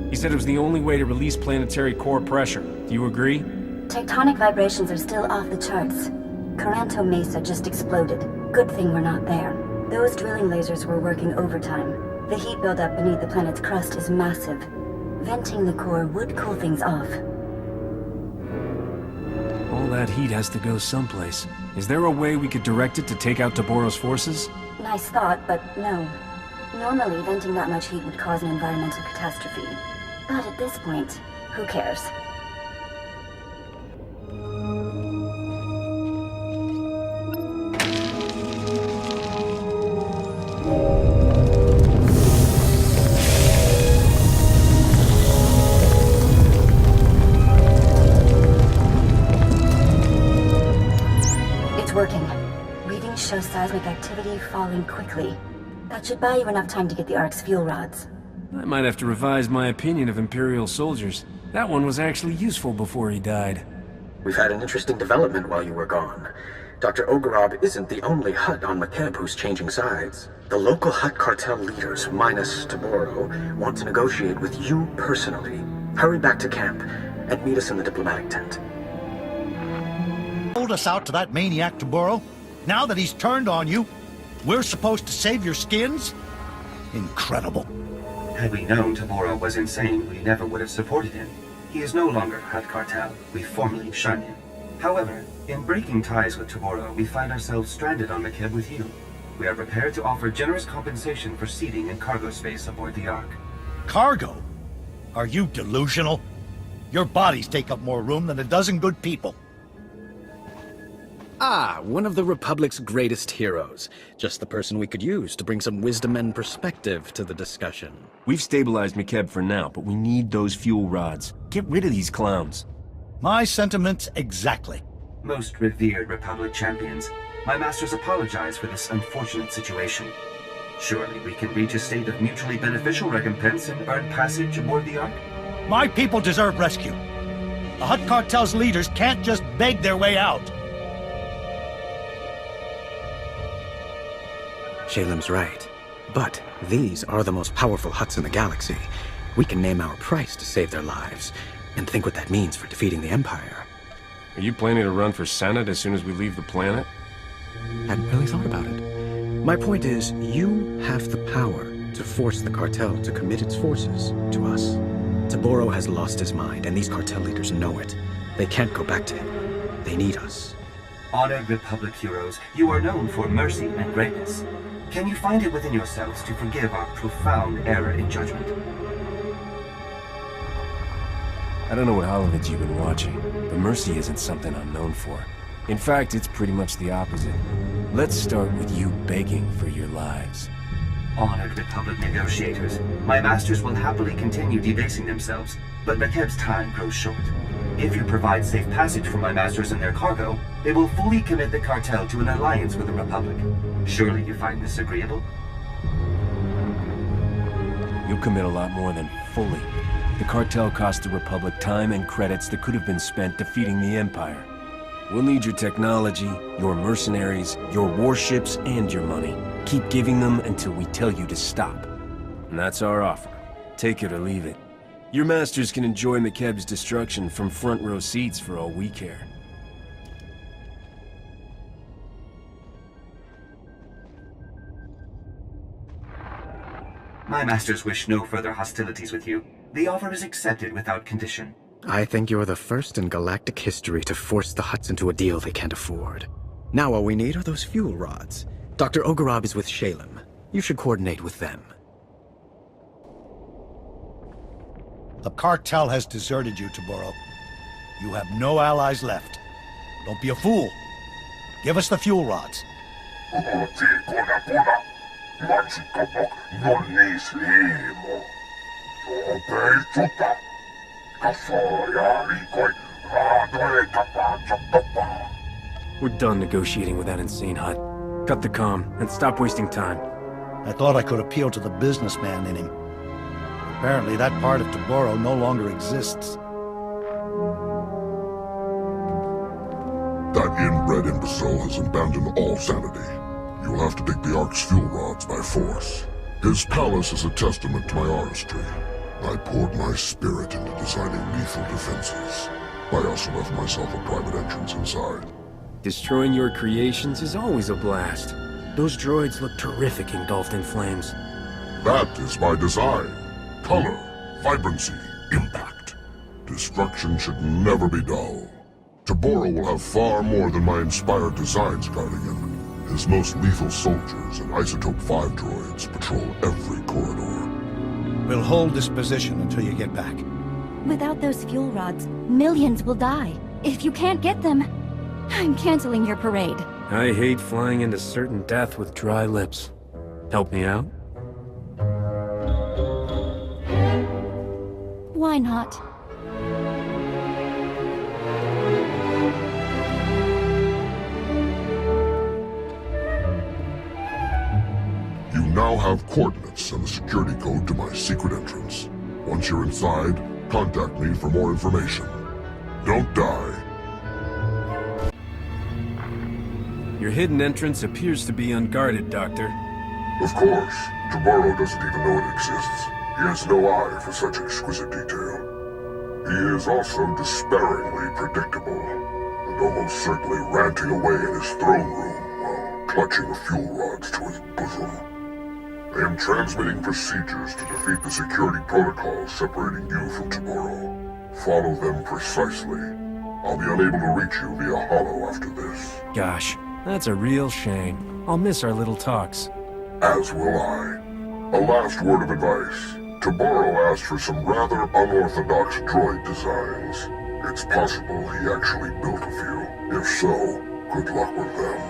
He said it was the only way to release planetary core pressure. Do you agree? Tectonic vibrations are still off the charts. Coranto Mesa just exploded. Good thing we're not there. Those drilling lasers were working overtime. The heat buildup beneath the planet's crust is massive. Venting the core would cool things off. All that heat has to go someplace. Is there a way we could direct it to take out Taboro's forces? Nice thought, but no. Normally, venting that much heat would cause an environmental catastrophe. But at this point, who cares? Working. Readings show seismic activity falling quickly. That should buy you enough time to get the Ark's fuel rods. I might have to revise my opinion of Imperial soldiers. That one was actually useful before he died. We've had an interesting development while you were gone. Dr. Ogorob isn't the only Hutt on McKeb who's changing sides. The local Hutt cartel leaders, minus Taboro, want to negotiate with you personally. Hurry back to camp and meet us in the diplomatic tent. Hold us out to that maniac Taboro? Now that he's turned on you, we're supposed to save your skins? Incredible. Had we known Taboro was insane, we never would have supported him. He is no longer Hutt cartel. We formally shunned him. However, in breaking ties with Taboro, we find ourselves stranded on McKeb with you. We are prepared to offer generous compensation for seating and cargo space aboard the Ark. Cargo? Are you delusional? Your bodies take up more room than a dozen good people. Ah, one of the Republic's greatest heroes. Just the person we could use to bring some wisdom and perspective to the discussion. We've stabilized McKeb for now, but we need those fuel rods. Get rid of these clowns. My sentiments exactly. Most revered Republic champions, my masters apologize for this unfortunate situation. Surely we can reach a state of mutually beneficial recompense and earn passage aboard the Ark? My people deserve rescue. The Hutt Cartel's leaders can't just beg their way out. Shalem's right. But these are the most powerful Hutts in the galaxy. We can name our price to save their lives, and think what that means for defeating the Empire. Are you planning to run for Senate as soon as we leave the planet? Hadn't really thought about it. My point is, you have the power to force the cartel to commit its forces to us. Taboro has lost his mind, and these cartel leaders know it. They can't go back to him. They need us. Honored Republic heroes, you are known for mercy and greatness. Can you find it within yourselves to forgive our profound error in judgment? I don't know what holovids you've been watching, but mercy isn't something I'm known for. In fact, it's pretty much the opposite. Let's start with you begging for your lives. Honored Republic negotiators, my masters will happily continue debasing themselves, but McKeb's time grows short. If you provide safe passage for my masters and their cargo, they will fully commit the cartel to an alliance with the Republic. Surely you find this agreeable? You'll commit a lot more than fully. The cartel cost the Republic time and credits that could have been spent defeating the Empire. We'll need your technology, your mercenaries, your warships, and your money. Keep giving them until we tell you to stop. And that's our offer. Take it or leave it. Your masters can enjoy McKeb's destruction from front row seats for all we care. My masters wish no further hostilities with you. The offer is accepted without condition. I think you're the first in galactic history to force the Hutts into a deal they can't afford. Now all we need are those fuel rods. Dr. Ogorab is with Shalem. You should coordinate with them. The cartel has deserted you, Taboro. You have no allies left. Don't be a fool. Give us the fuel rods. We're done negotiating with that insane Hutt. Cut the comm, and stop wasting time. I thought I could appeal to the businessman in him. Apparently that part of Taboro no longer exists. That inbred imbecile has abandoned all sanity. You'll have to dig the Ark's fuel rods by force. His palace is a testament to my artistry. I poured my spirit into designing lethal defenses. I also left myself a private entrance inside. Destroying your creations is always a blast. Those droids look terrific engulfed in flames. That is by design. Color, vibrancy, impact. Destruction should never be dull. Taboro will have far more than my inspired designs guarding him. His most lethal soldiers and Isotope 5 droids patrol every corridor. We'll hold this position until you get back. Without those fuel rods, millions will die. If you can't get them, I'm canceling your parade. I hate flying into certain death with dry lips. Help me out? Why not? You now have coordinates and the security code to my secret entrance. Once you're inside, contact me for more information. Don't die. Your hidden entrance appears to be unguarded, Doctor. Of course. Taboro doesn't even know it exists. He has no eye for such exquisite detail. He is also despairingly predictable, and almost certainly ranting away in his throne room while clutching the fuel rods to his bosom. I am transmitting procedures to defeat the security protocols separating you from Taboro. Follow them precisely. I'll be unable to reach you via holo after this. Gosh, that's a real shame. I'll miss our little talks. As will I. A last word of advice. Taboro asked for some rather unorthodox droid designs. It's possible he actually built a few. If so, good luck with them.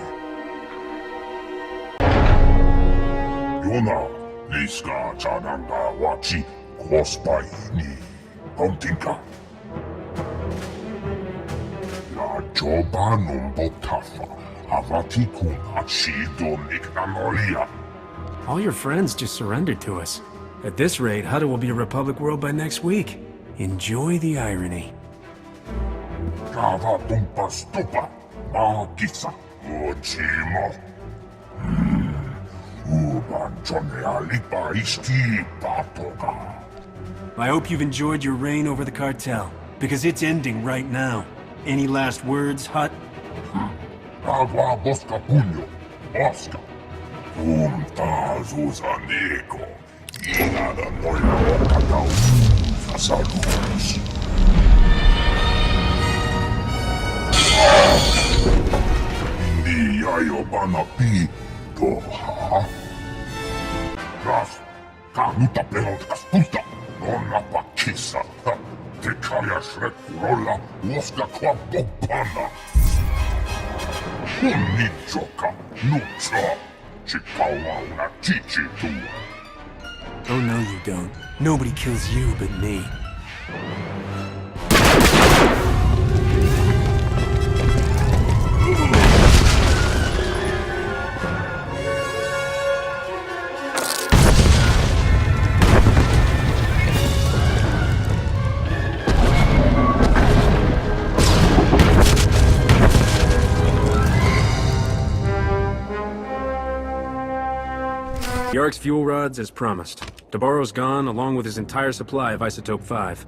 Yona, Niska Chananga Wachi, Kospai Ni, Hontinka. All your friends just surrendered to us. At this rate, Hutt will be a Republic world by next week. Enjoy the irony. I hope you've enjoyed your reign over the cartel, because it's ending right now. Any last words, Hutt? Oh no you don't. Nobody kills you but me. The Ark's fuel rods as promised. Deborah's gone, along with his entire supply of Isotope 5.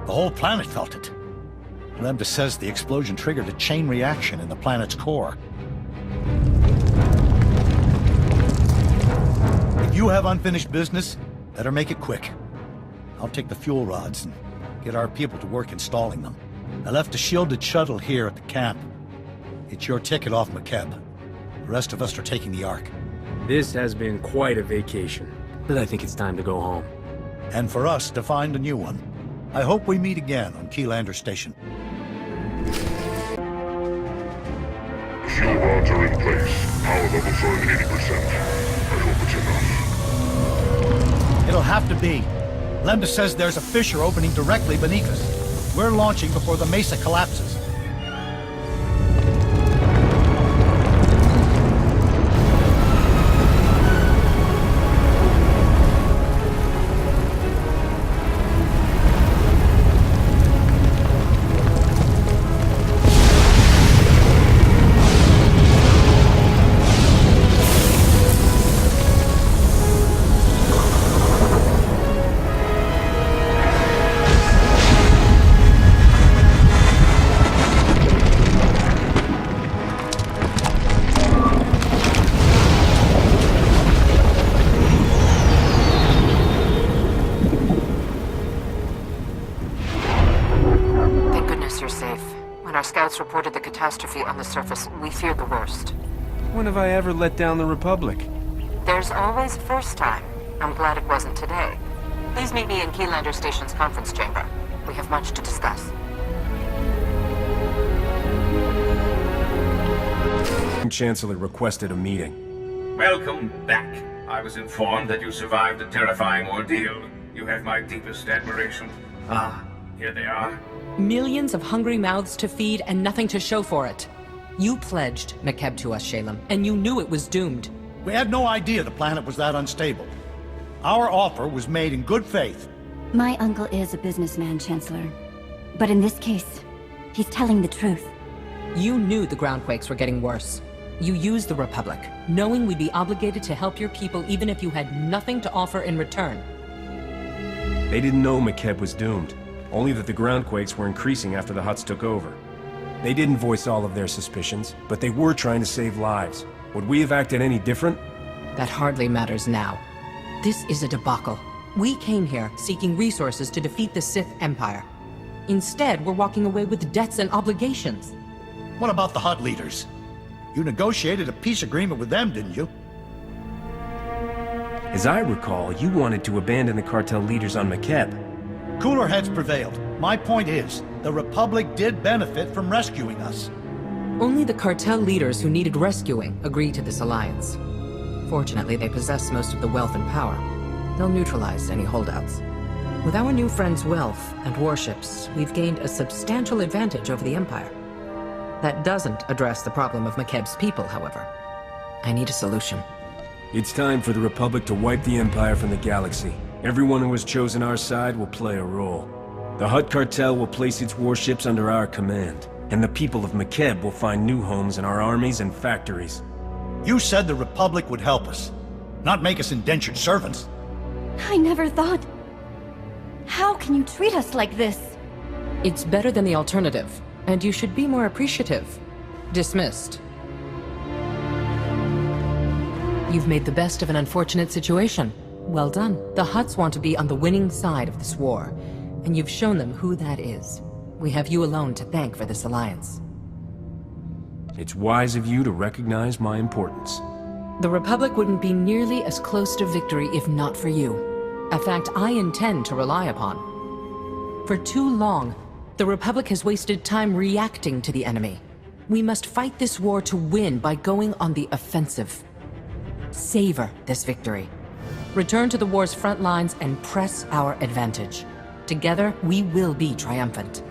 The whole planet felt it. Lambda says the explosion triggered a chain reaction in the planet's core. If you have unfinished business, better make it quick. I'll take the fuel rods and get our people to work installing them. I left a shielded shuttle here at the camp. It's your ticket off McKeb. The rest of us are taking the Ark. This has been quite a vacation, but I think it's time to go home. And for us to find a new one. I hope we meet again on Keylander Station. Fuel rods are in place. Power levels are at 80%. I hope it's enough. It'll have to be. Lambda says there's a fissure opening directly beneath us. We're launching before the mesa collapses. Reported the catastrophe on the surface. We feared the worst. When have I ever let down the Republic? There's always a first time. I'm glad it wasn't today. Please meet me in Keylander Station's conference chamber. We have much to discuss. The Chancellor requested a meeting. Welcome back. I was informed that you survived a terrifying ordeal. You have my deepest admiration. Ah, here they are. Millions of hungry mouths to feed and nothing to show for it. You pledged McKeb to us, Shalem, and you knew it was doomed. We had no idea the planet was that unstable. Our offer was made in good faith. My uncle is a businessman, Chancellor. But in this case, he's telling the truth. You knew the groundquakes were getting worse. You used the Republic, knowing we'd be obligated to help your people even if you had nothing to offer in return. They didn't know McKeb was doomed. Only that the groundquakes were increasing after the Hutts took over. They didn't voice all of their suspicions, but they were trying to save lives. Would we have acted any different? That hardly matters now. This is a debacle. We came here seeking resources to defeat the Sith Empire. Instead, we're walking away with debts and obligations. What about the Hutt leaders? You negotiated a peace agreement with them, didn't you? As I recall, you wanted to abandon the cartel leaders on McKeb. Cooler heads prevailed. My point is, the Republic did benefit from rescuing us. Only the cartel leaders who needed rescuing agreed to this alliance. Fortunately, they possess most of the wealth and power. They'll neutralize any holdouts. With our new friends' wealth and warships, we've gained a substantial advantage over the Empire. That doesn't address the problem of McKeb's people, however. I need a solution. It's time for the Republic to wipe the Empire from the galaxy. Everyone who has chosen our side will play a role. The Hutt Cartel will place its warships under our command, and the people of McKeb will find new homes in our armies and factories. You said the Republic would help us, not make us indentured servants. I never thought... How can you treat us like this? It's better than the alternative, and you should be more appreciative. Dismissed. You've made the best of an unfortunate situation. Well done. The Hutts want to be on the winning side of this war, and you've shown them who that is. We have you alone to thank for this alliance. It's wise of you to recognize my importance. The Republic wouldn't be nearly as close to victory if not for you. A fact I intend to rely upon. For too long, the Republic has wasted time reacting to the enemy. We must fight this war to win by going on the offensive. Savor this victory. Return to the war's front lines and press our advantage. Together, we will be triumphant.